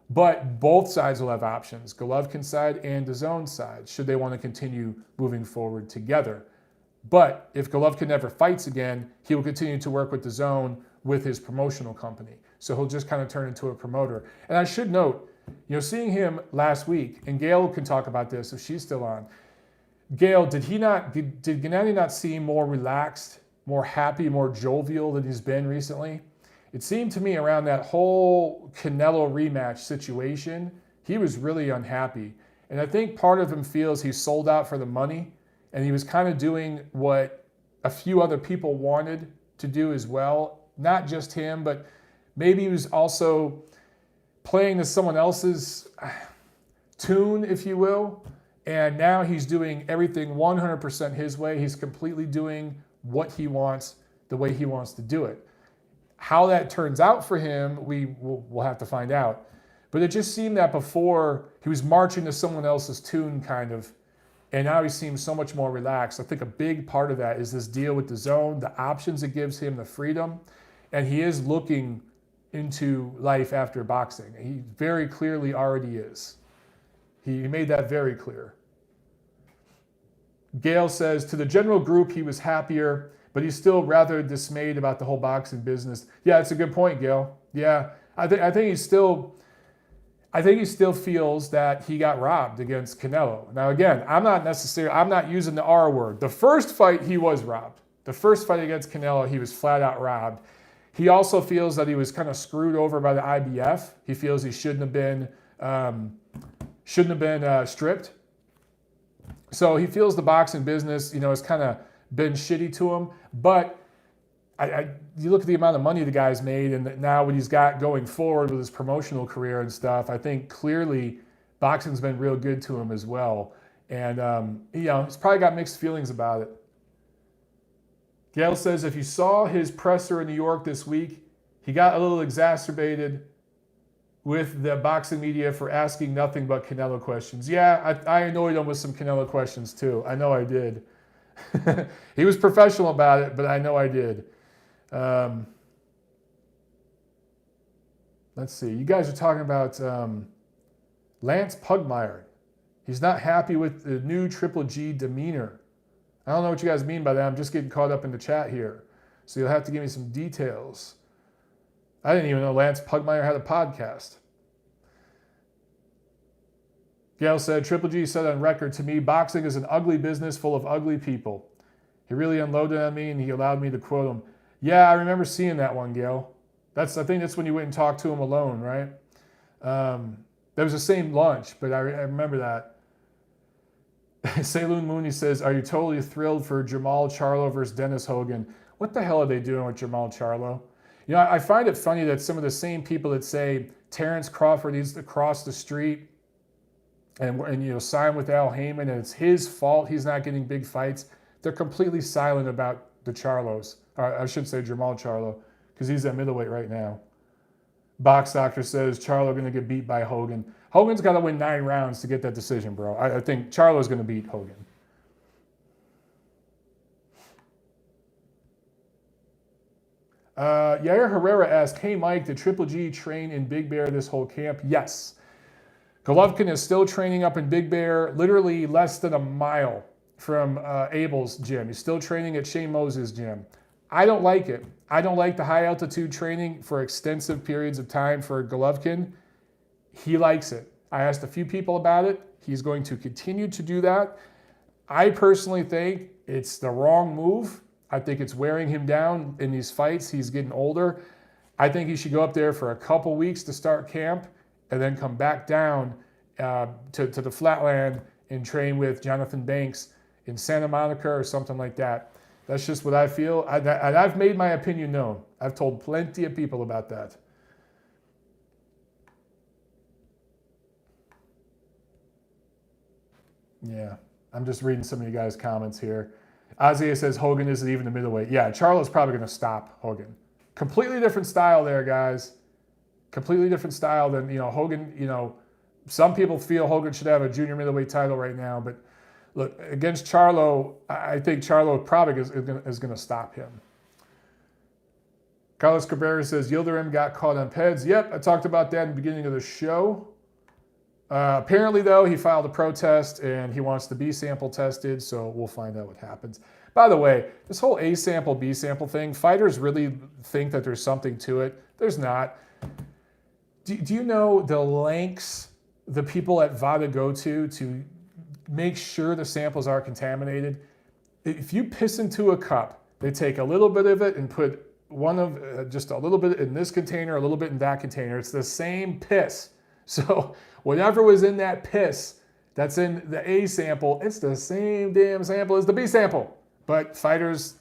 But both sides will have options, Golovkin's side and DAZN's side, should they want to continue moving forward together. But if Golovkin never fights again, he will continue to work with DAZN with his promotional company. So he'll just kind of turn into a promoter. And I should note, seeing him last week, and Gail can talk about this if she's still on. Gail, did Gennady not seem more relaxed, more happy, more jovial than he's been recently? It seemed to me around that whole Canelo rematch situation, he was really unhappy. And I think part of him feels he's sold out for the money, and he was kind of doing what a few other people wanted to do as well. Not just him, but maybe he was also playing to someone else's tune, if you will. And now he's doing everything 100% his way. He's completely doing what he wants, the way he wants to do it. How that turns out for him, we'll have to find out. But it just seemed that before he was marching to someone else's tune, kind of, and now he seems so much more relaxed. I think a big part of that is this deal with DAZN, the options it gives him, the freedom, and he is looking into life after boxing. He very clearly already is. He made that very clear. Gail says, to the general group, he was happier, but he's still rather dismayed about the whole boxing business. Yeah, it's a good point, Gail. Yeah, I think he still feels that he got robbed against Canelo. Now, again, I'm not using the R word. The first fight, he was robbed. The first fight against Canelo, he was flat out robbed. He also feels that he was kind of screwed over by the IBF. He feels he shouldn't have been stripped. So he feels the boxing business, has kind of been shitty to him. But you look at the amount of money the guy's made, and now what he's got going forward with his promotional career and stuff, I think clearly boxing's been real good to him as well. And, he's probably got mixed feelings about it. Gail says, if you saw his presser in New York this week, he got a little exacerbated with the boxing media for asking nothing but Canelo questions. Yeah, I annoyed him with some Canelo questions too. I know I did. He was professional about it, but I know I did. Let's see. You guys are talking about Lance Pugmire. He's not happy with the new Triple G demeanor. I don't know what you guys mean by that. I'm just getting caught up in the chat here. So you'll have to give me some details. I didn't even know Lance Pugmire had a podcast. Gail said, Triple G said on record, to me, boxing is an ugly business full of ugly people. He really unloaded on me and he allowed me to quote him. Yeah, I remember seeing that one, Gail. I think that's when you went and talked to him alone, right? That was the same lunch, but I remember that. Saloon Mooney says, are you totally thrilled for Jamal Charlo versus Dennis Hogan? What the hell are they doing with Jamal Charlo? You know, I find it funny that some of the same people that say Terrence Crawford needs to cross the street and you know, sign with Al Heyman and it's his fault he's not getting big fights, they're completely silent about the Charlos. Or I should say Jamal Charlo, because he's at middleweight right now. Box Doctor says Charlo going to get beat by Hogan. Hogan's got to win 9 rounds to get that decision, bro. I think Charlo's going to beat Hogan. Yair Herrera asked, hey, Mike, did Triple G train in Big Bear this whole camp? Yes. Golovkin is still training up in Big Bear, literally less than a mile from Abel's gym. He's still training at Shane Moses' gym. I don't like it. I don't like the high altitude training for extensive periods of time for Golovkin. He likes it. I asked a few people about it. He's going to continue to do that. I personally think it's the wrong move. I think it's wearing him down in these fights. He's getting older. I think he should go up there for a couple weeks to start camp and then come back down to the flatland and train with Jonathan Banks in Santa Monica or something like that. That's just what I feel. I've made my opinion known. I've told plenty of people about that. Yeah, I'm just reading some of you guys' comments here. Isaiah says Hogan isn't even the middleweight. Yeah, Charlo's probably going to stop Hogan. Completely different style there, guys. Completely different style than, you know, Hogan, you know, some people feel Hogan should have a junior middleweight title right now, but look, against Charlo, I think Charlo probably is going to stop him. Carlos Cabrera says, Yildirim got caught on PEDs. Yep, I talked about that in the beginning of the show. Apparently, though, he filed a protest and he wants the B sample tested, so we'll find out what happens. By the way, this whole A sample, B sample thing, fighters really think that there's something to it. There's not. Do you know the lengths the people at VADA go to make sure the samples are contaminated? If you piss into a cup, they take a little bit of it and put just a little bit in this container, a little bit in that container. It's the same piss. So whatever was in that piss that's in the A sample, it's the same damn sample as the B sample. But fighters,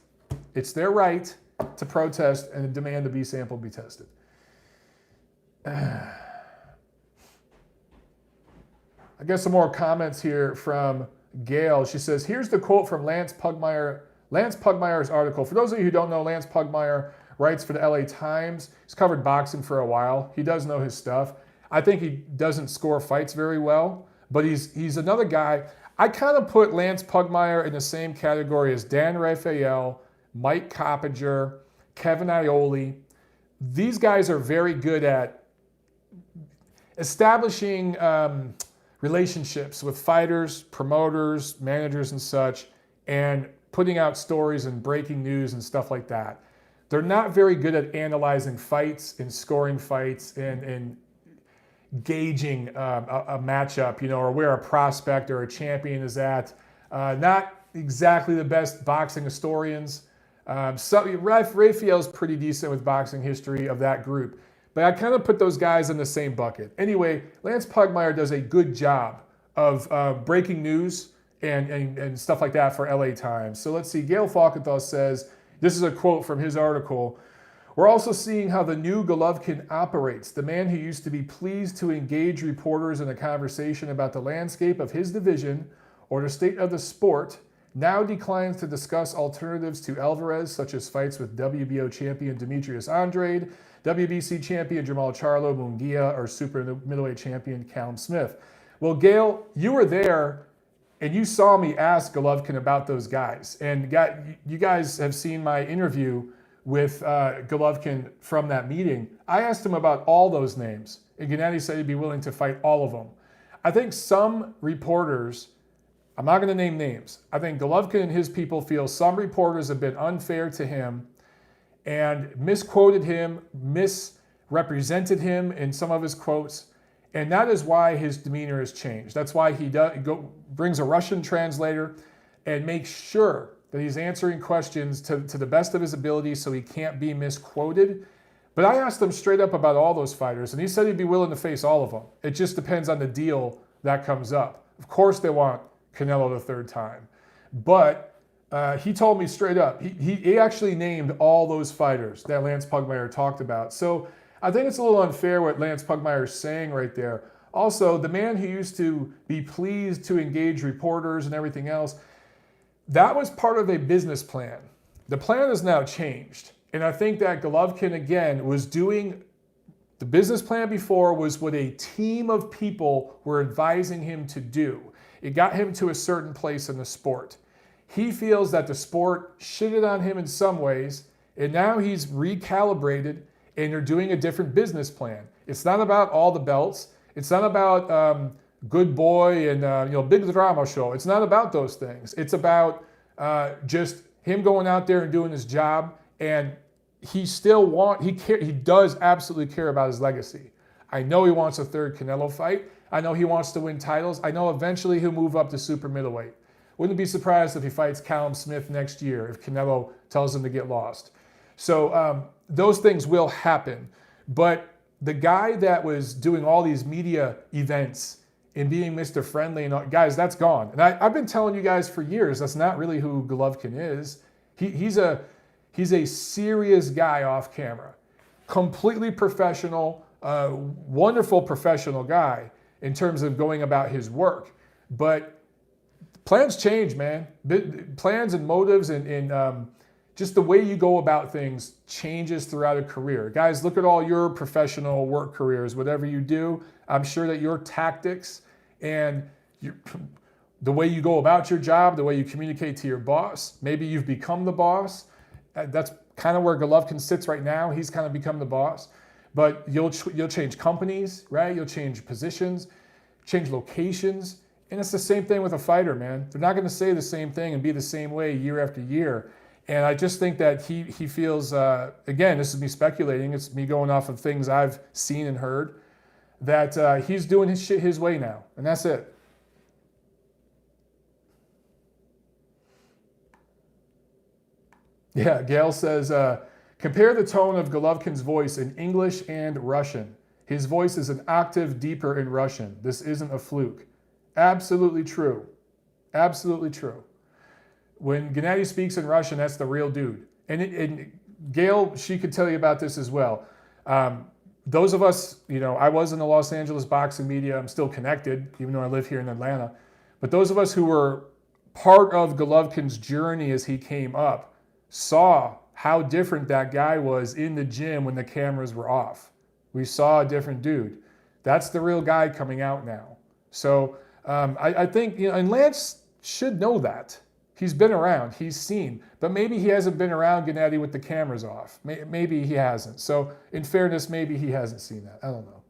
it's their right to protest and demand the B sample be tested. I got some more comments here from Gail. She says, here's the quote from Lance Pugmire's article. For those of you who don't know, Lance Pugmire writes for the LA Times. He's covered boxing for a while. He does know his stuff. I think he doesn't score fights very well, but he's another guy. I kind of put Lance Pugmire in the same category as Dan Rafael, Mike Coppinger, Kevin Iole. These guys are very good at establishing relationships with fighters, promoters, managers, and such, and putting out stories and breaking news and stuff like that. They're not very good at analyzing fights and scoring fights and gauging a matchup, you know, or where a prospect or a champion is at. Not exactly the best boxing historians. Raphael's pretty decent with boxing history of that group. But I kind of put those guys in the same bucket. Anyway, Lance Pugmire does a good job of breaking news and stuff like that for LA Times. So let's see. Gail Falkenthal says, this is a quote from his article, we're also seeing how the new Golovkin operates. The man who used to be pleased to engage reporters in a conversation about the landscape of his division or the state of the sport now declines to discuss alternatives to Alvarez, such as fights with WBO champion Demetrius Andrade, WBC champion Jamal Charlo, Munguia, or super middleweight champion Callum Smith. Well, Gail, you were there and you saw me ask Golovkin about those guys. And you guys have seen my interview with Golovkin from that meeting. I asked him about all those names, and Gennady said he'd be willing to fight all of them. I think some reporters, I'm not going to name names, I think Golovkin and his people feel some reporters have been unfair to him and misquoted him, misrepresented him in some of his quotes, And that is why his demeanor has changed. That's why he brings a Russian translator and makes sure that he's answering questions to the best of his ability so he can't be misquoted. But I asked him straight up about all those fighters, and he said he'd be willing to face all of them. It just depends on the deal that comes up. Of course they want Canelo the third time. But he told me straight up, he actually named all those fighters that Lance Pugmire talked about. So I think it's a little unfair what Lance Pugmire is saying right there. Also, the man who used to be pleased to engage reporters and everything else, that was part of a business plan. The plan has now changed. And I think that Golovkin, again, was doing the business plan before was what a team of people were advising him to do. It got him to a certain place in the sport. He feels that the sport shitted on him in some ways, and now he's recalibrated, and they're doing a different business plan. It's not about all the belts. It's not about good boy and big drama show. It's not about those things. It's about just him going out there and doing his job, and he does absolutely care about his legacy. I know he wants a third Canelo fight. I know he wants to win titles. I know eventually he'll move up to super middleweight. Wouldn't be surprised if he fights Callum Smith next year if Canelo tells him to get lost. So those things will happen. But the guy that was doing all these media events and being Mr. Friendly, and all, guys, that's gone. And I've been telling you guys for years, that's not really who Golovkin is. He's a serious guy off camera. Completely professional, wonderful professional guy in terms of going about his work. But plans change, man. Plans and motives and just the way you go about things changes throughout a career. Guys, look at all your professional work careers, whatever you do. I'm sure that your tactics and the way you go about your job, the way you communicate to your boss, maybe you've become the boss. That's kind of where Golovkin sits right now. He's kind of become the boss. But you'll change companies, right? You'll change positions, change locations. And it's the same thing with a fighter, man. They're not going to say the same thing and be the same way year after year. And I just think that he feels, again, this is me speculating. It's me going off of things I've seen and heard, that he's doing his shit his way now. And that's it. Yeah, Gail says, compare the tone of Golovkin's voice in English and Russian. His voice is an octave deeper in Russian. This isn't a fluke. Absolutely true. Absolutely true. When Gennady speaks in Russian, that's the real dude. And Gail, she could tell you about this as well. Those of us, I was in the Los Angeles boxing media. I'm still connected, even though I live here in Atlanta. But those of us who were part of Golovkin's journey as he came up saw how different that guy was in the gym when the cameras were off. We saw a different dude. That's the real guy coming out now. So I think, and Lance should know that. He's been around, he's seen, but maybe he hasn't been around Gennady with the cameras off. Maybe he hasn't. So in fairness, maybe he hasn't seen that. I don't know.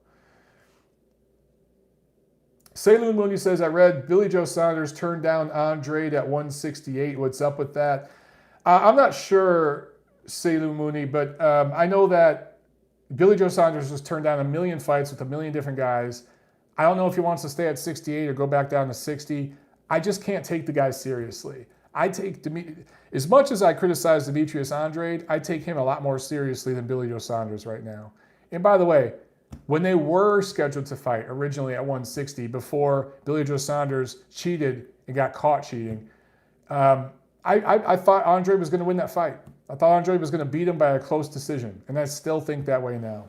Saloon Mooney says, I read Billy Joe Saunders turned down Andrade at 168. What's up with that? I'm not sure, Saloon Mooney, but I know that Billy Joe Saunders was turned down a million fights with a million different guys. I don't know if he wants to stay at 68 or go back down to 60. I just can't take the guy seriously. As much as I criticize Demetrius Andrade, I take him a lot more seriously than Billy Joe Saunders right now. And by the way, when they were scheduled to fight originally at 160 before Billy Joe Saunders cheated and got caught cheating, I thought Andrade was going to win that fight. I thought Andrade was going to beat him by a close decision, and I still think that way now.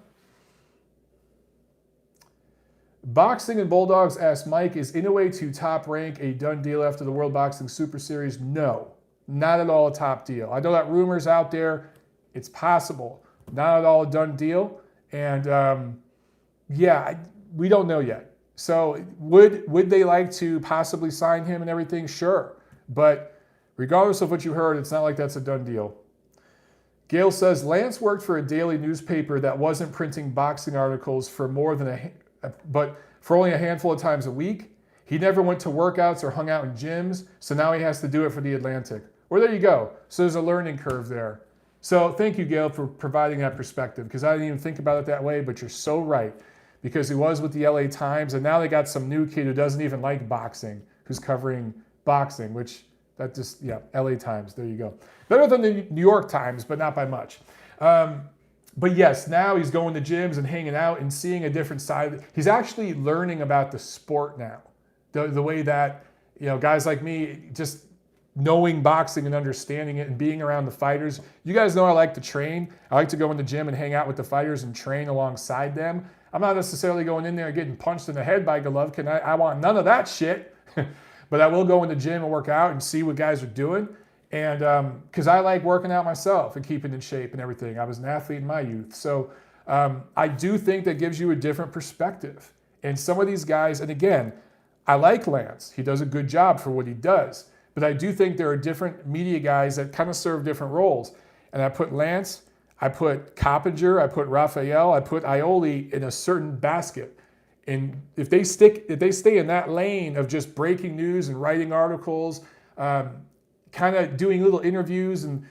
Boxing and Bulldogs asked Mike, is Inoue to top rank a done deal after the World Boxing Super Series? No, not at all a top deal. I know that rumor's out there. It's possible. Not at all a done deal. And we don't know yet. So would they like to possibly sign him and everything? Sure. But regardless of what you heard, it's not like that's a done deal. Gail says, Lance worked for a daily newspaper that wasn't printing boxing articles for for only a handful of times a week. He never went to workouts or hung out in gyms, so now he has to do it for the Atlantic. Well, there you go. So there's a learning curve there. So thank you, Gail, for providing that perspective, because I didn't even think about it that way, but you're so right. because he was with the LA Times, and now they got some new kid who doesn't even like boxing, who's covering boxing, which that just, yeah, LA Times, there you go. Better than the New York Times, but not by much. But yes, now he's going to gyms and hanging out and seeing a different side. He's actually learning about the sport now. The way that, you know, guys like me, just knowing boxing and understanding it and being around the fighters. You guys know I like to train. I like to go in the gym and hang out with the fighters and train alongside them. I'm not necessarily going in there and getting punched in the head by Golovkin. I want none of that shit. But I will go in the gym and work out and see what guys are doing. And because I like working out myself and keeping in shape and everything. I was an athlete in my youth. So I do think that gives you a different perspective. And some of these guys, and again, I like Lance. He does a good job for what he does. But I do think there are different media guys that kind of serve different roles. And I put Lance, I put Coppinger, I put Raphael, I put Aioli in a certain basket. And if they stay in that lane of just breaking news and writing articles, kind of doing little interviews and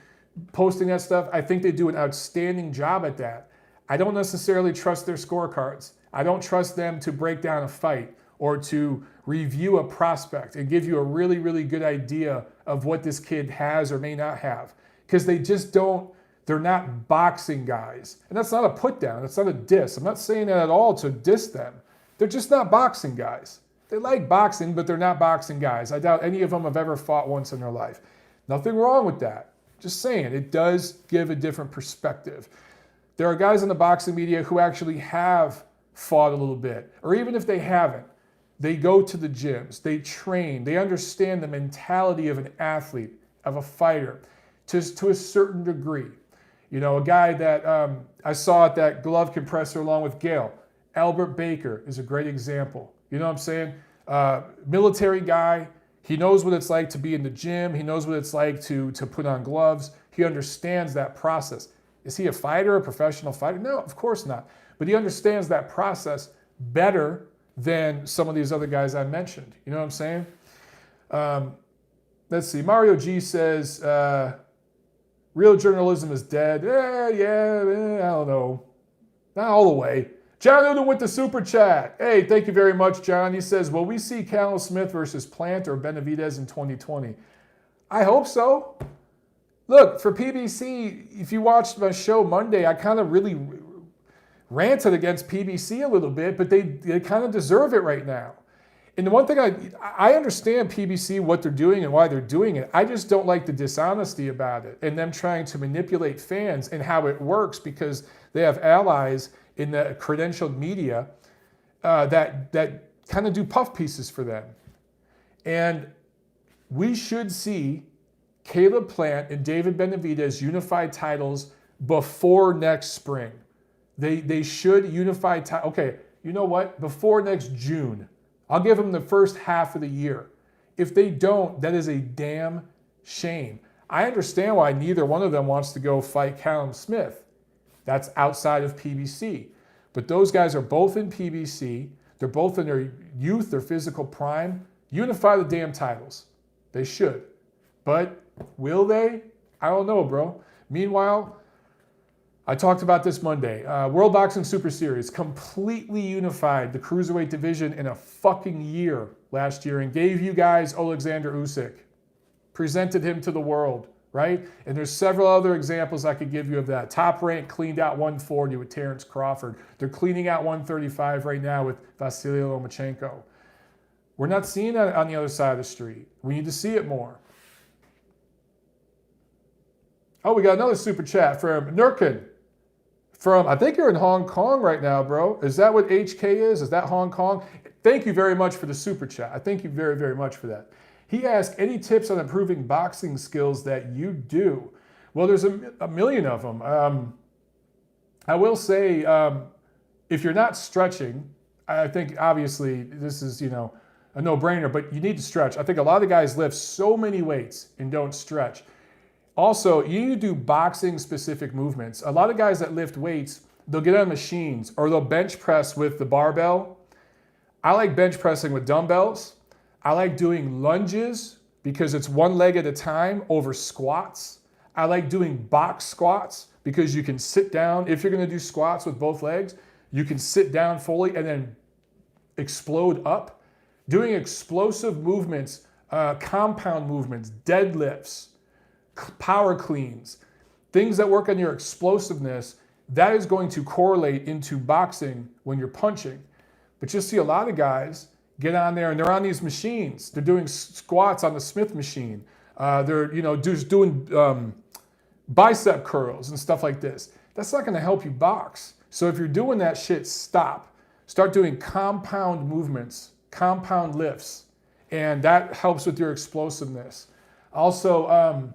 posting that stuff, I think they do an outstanding job at that. I don't necessarily trust their scorecards. I don't trust them to break down a fight or to review a prospect and give you a really, really good idea of what this kid has or may not have. Because they just don't, they're not boxing guys. And that's not a put down, it's not a diss. I'm not saying that at all to diss them. They're just not boxing guys. They like boxing, but they're not boxing guys. I doubt any of them have ever fought once in their life. Nothing wrong with that. Just saying, it does give a different perspective. There are guys in the boxing media who actually have fought a little bit, or even if they haven't, they go to the gyms, they train, they understand the mentality of an athlete, of a fighter, to a certain degree. You know, a guy that I saw at that Golovkin presser along with Gail, Albert Baker is a great example. You know what I'm saying? Military guy. He knows what it's like to be in the gym. He knows what it's like to put on gloves. He understands that process. Is he a fighter, a professional fighter? No, of course not. But he understands that process better than some of these other guys I mentioned. You know what I'm saying? Let's see. Mario G says, real journalism is dead. I don't know. Not all the way. John Newton with the super chat. Hey, thank you very much, John. He says, will we see Callum Smith versus Plant or Benavidez in 2020? I hope so. Look, for PBC, if you watched my show Monday, I kind of really ranted against PBC a little bit, but they kind of deserve it right now. And the one thing I understand PBC, what they're doing and why they're doing it. I just don't like the dishonesty about it and them trying to manipulate fans and how it works because they have allies in the credentialed media that kind of do puff pieces for them. And we should see Caleb Plant and David Benavidez unified titles before next spring. They should unify titles. Okay, you know what? Before next June. I'll give them the first half of the year. If they don't, that is a damn shame. I understand why neither one of them wants to go fight Callum Smith. That's outside of PBC. But those guys are both in PBC. They're both in their youth, their physical prime. Unify the damn titles. They should. But will they? I don't know, bro. Meanwhile, I talked about this Monday. World Boxing Super Series completely unified the cruiserweight division in a fucking year last year and gave you guys Alexander Usyk. Presented him to the world. Right? And there's several other examples I could give you of that. Top Rank cleaned out 140 with Terrence Crawford. They're cleaning out 135 right now with Vasily Lomachenko. We're not seeing that on the other side of the street. We need to see it more. Oh, we got another super chat from Nurkin. I think you're in Hong Kong right now, bro. Is that what HK is? Is that Hong Kong? Thank you very much for the super chat. I thank you very, very much for that. He asked, any tips on improving boxing skills that you do? Well, there's a million of them. I will say, if you're not stretching, I think obviously this is, a no-brainer, but you need to stretch. I think a lot of guys lift so many weights and don't stretch. Also, you need to do boxing-specific movements. A lot of guys that lift weights, they'll get on machines or they'll bench press with the barbell. I like bench pressing with dumbbells. I like doing lunges because it's one leg at a time over squats. I like doing box squats because you can sit down. If you're going to do squats with both legs, You can sit down fully and then explode up. Doing explosive movements, compound movements, deadlifts, power cleans, things that work on your explosiveness, that is going to correlate into boxing when you're punching. But you'll see a lot of guys get on there and they're on these machines. They're doing squats on the Smith machine. They're just doing bicep curls and stuff like this. That's not going to help you box. So if you're doing that shit, stop. Start doing compound movements, compound lifts, and that helps with your explosiveness. Also,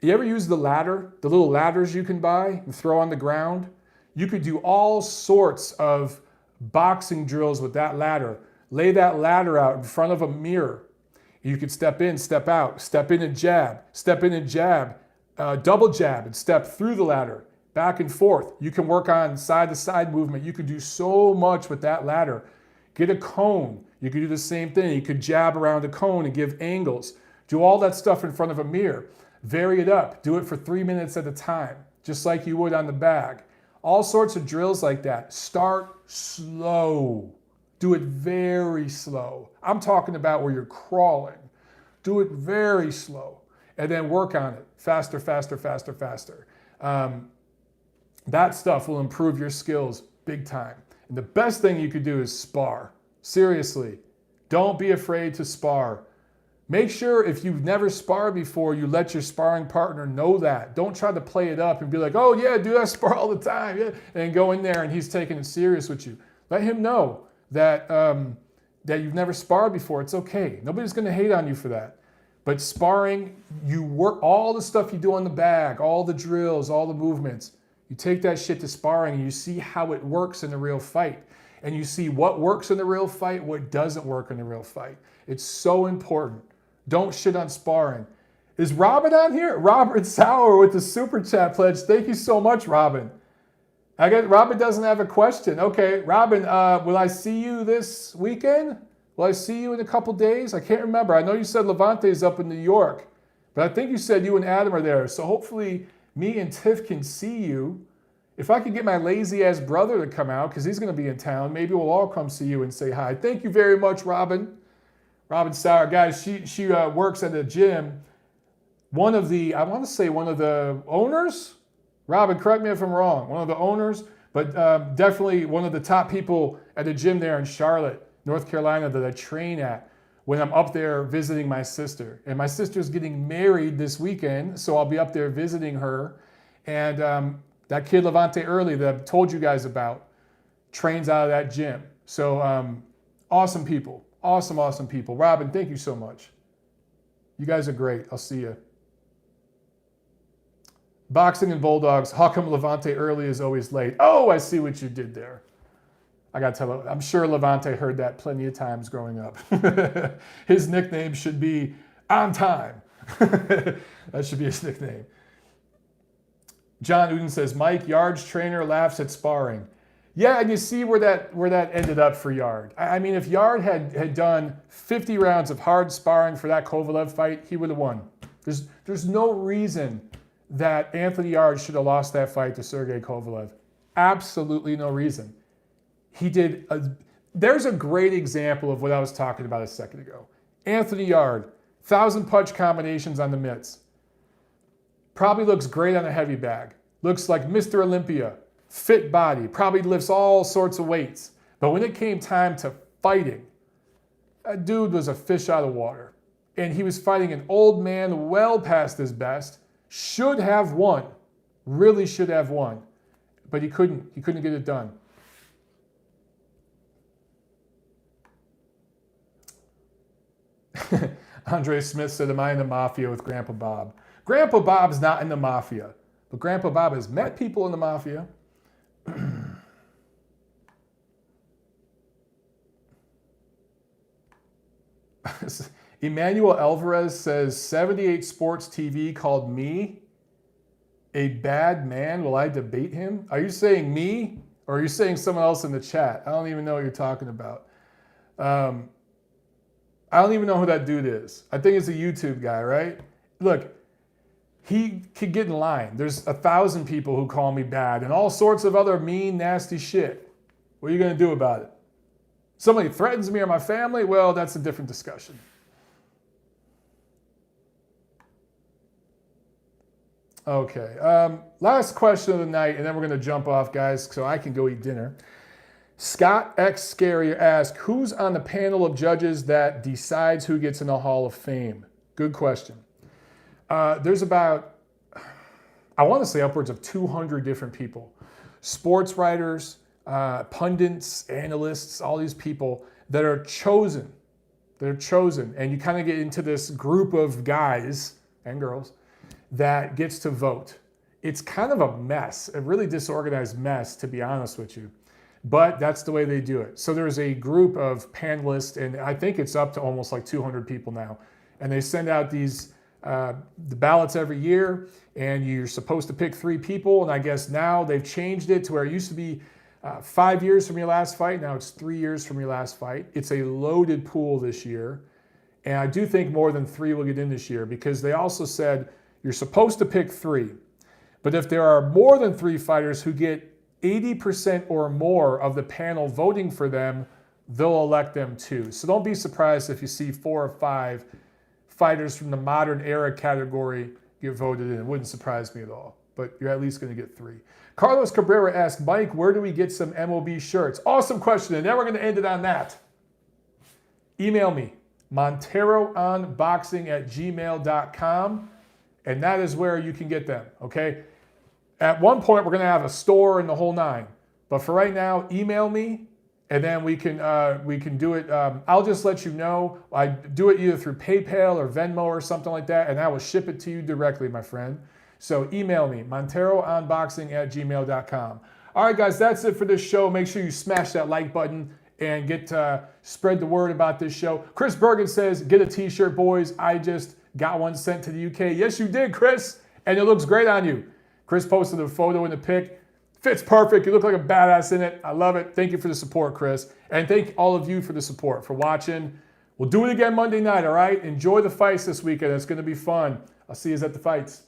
you ever use the ladder? The little ladders you can buy and throw on the ground? You could do all sorts of boxing drills with that ladder. Lay that ladder out in front of a mirror. You could step in, step out, step in and jab, step in and jab, double jab and step through the ladder, back and forth. You can work on side-to-side movement. You could do so much with that ladder. Get a cone. You could do the same thing. You could jab around a cone and give angles. Do all that stuff in front of a mirror. Vary it up. Do it for 3 minutes at a time, just like you would on the bag. All sorts of drills like that. Start slow. Do it very slow. I'm talking about where you're crawling. Do it very slow. And then work on it. Faster, faster, faster, faster. That stuff will improve your skills big time. And the best thing you could do is spar. Seriously. Don't be afraid to spar. Make sure if you've never sparred before, you let your sparring partner know that. Don't try to play it up and be like, oh yeah, dude, I spar all the time. Yeah. And go in there and he's taking it serious with you. Let him know that, that you've never sparred before. It's okay. Nobody's going to hate on you for that. But sparring, you work all the stuff you do on the bag, all the drills, all the movements. You take that shit to sparring and you see how it works in the real fight. And you see what works in the real fight, what doesn't work in the real fight. It's so important. Don't shit on sparring. Is Robin on here? Robert Sauer with the Super Chat pledge. Thank you so much, Robin. I guess Robin doesn't have a question. Okay, Robin, will I see you this weekend? Will I see you in a couple days? I can't remember. I know you said Levante's up in New York, but I think you said you and Adam are there. So hopefully me and Tiff can see you. If I could get my lazy ass brother to come out, because he's going to be in town, maybe we'll all come see you and say hi. Thank you very much, Robin. Robin Sauer, guys, she works at a gym. One of the owners? Robin, correct me if I'm wrong. One of the owners, but definitely one of the top people at a gym there in Charlotte, North Carolina, that I train at when I'm up there visiting my sister. And my sister's getting married this weekend, so I'll be up there visiting her. And that kid, Levante Early, that I've told you guys about, trains out of that gym. So awesome people. Awesome, awesome people. Robin, thank you so much. You guys are great. I'll see you. Boxing and Bulldogs. How come Levante Early is always late? Oh, I see what you did there. I got to tell you, I'm sure Levante heard that plenty of times growing up. His nickname should be On Time. That should be his nickname. John Uden says, Mike, Yard's trainer laughs at sparring. Yeah, and you see where that ended up for Yard. I mean, if Yard had done 50 rounds of hard sparring for that Kovalev fight, he would have won. There's no reason that Anthony Yard should have lost that fight to Sergiy Kovalev. Absolutely no reason. There's a great example of what I was talking about a second ago. Anthony Yard, 1,000 punch combinations on the mitts. Probably looks great on a heavy bag. Looks like Mr. Olympia. Fit body, probably lifts all sorts of weights. But when it came time to fighting, that dude was a fish out of water. And he was fighting an old man well past his best. Should have won. Really should have won. But he couldn't. He couldn't get it done. Andre Smith said, am I in the mafia with Grandpa Bob? Grandpa Bob's not in the mafia. But Grandpa Bob has met people in the mafia. Emmanuel Alvarez says 78 Sports TV called me a bad man. Will I debate him? Are you saying me or are you saying someone else in the chat? I don't even know what you're talking about. I don't even know who that dude is. I think it's a YouTube guy, right? Look, he could get in line. There's 1,000 people who call me bad and all sorts of other mean, nasty shit. What are you going to do about it? Somebody threatens me or my family? Well, that's a different discussion. Okay, last question of the night, and then we're going to jump off, guys, so I can go eat dinner. Scott X Scarier asked, who's on the panel of judges that decides who gets in the Hall of Fame? Good question. There's about, I want to say upwards of 200 different people. Sports writers, pundits, analysts, all these people that are chosen. They're chosen. And you kind of get into this group of guys and girls that gets to vote. It's kind of a mess, a really disorganized mess, to be honest with you. But that's the way they do it. So there's a group of panelists, and I think it's up to almost like 200 people now. And they send out these the ballots every year, and you're supposed to pick 3 people. And I guess now they've changed it to where it used to be 5 years from your last fight. Now it's 3 years from your last fight. It's a loaded pool this year. And I do think more than 3 will get in this year, because they also said you're supposed to pick 3. But if there are more than 3 fighters who get 80% or more of the panel voting for them, they'll elect them too. So don't be surprised if you see 4 or 5 fighters from the modern era category get voted in. It wouldn't surprise me at all, but you're at least going to get 3. Carlos Cabrera asked, Mike, where do we get some MOB shirts? Awesome question, and now we're going to end it on that. Email me, monterounboxing@gmail.com, and that is where you can get them, okay? At one point, we're going to have a store and the whole 9. But for right now, email me, and then we can do it. I'll just let you know. I do it either through PayPal or Venmo or something like that, and I will ship it to you directly, my friend. So email me, monterounboxing@gmail.com. All right, guys, that's it for this show. Make sure you smash that like button and spread the word about this show. Chris Bergen says, get a t-shirt, boys. I just got one sent to the UK. Yes, you did, Chris, and it looks great on you. Chris posted a photo in the pic. Fits perfect. You look like a badass in it. I love it. Thank you for the support, Chris. And thank all of you for the support, for watching. We'll do it again Monday night, all right? Enjoy the fights this weekend. It's going to be fun. I'll see you at the fights.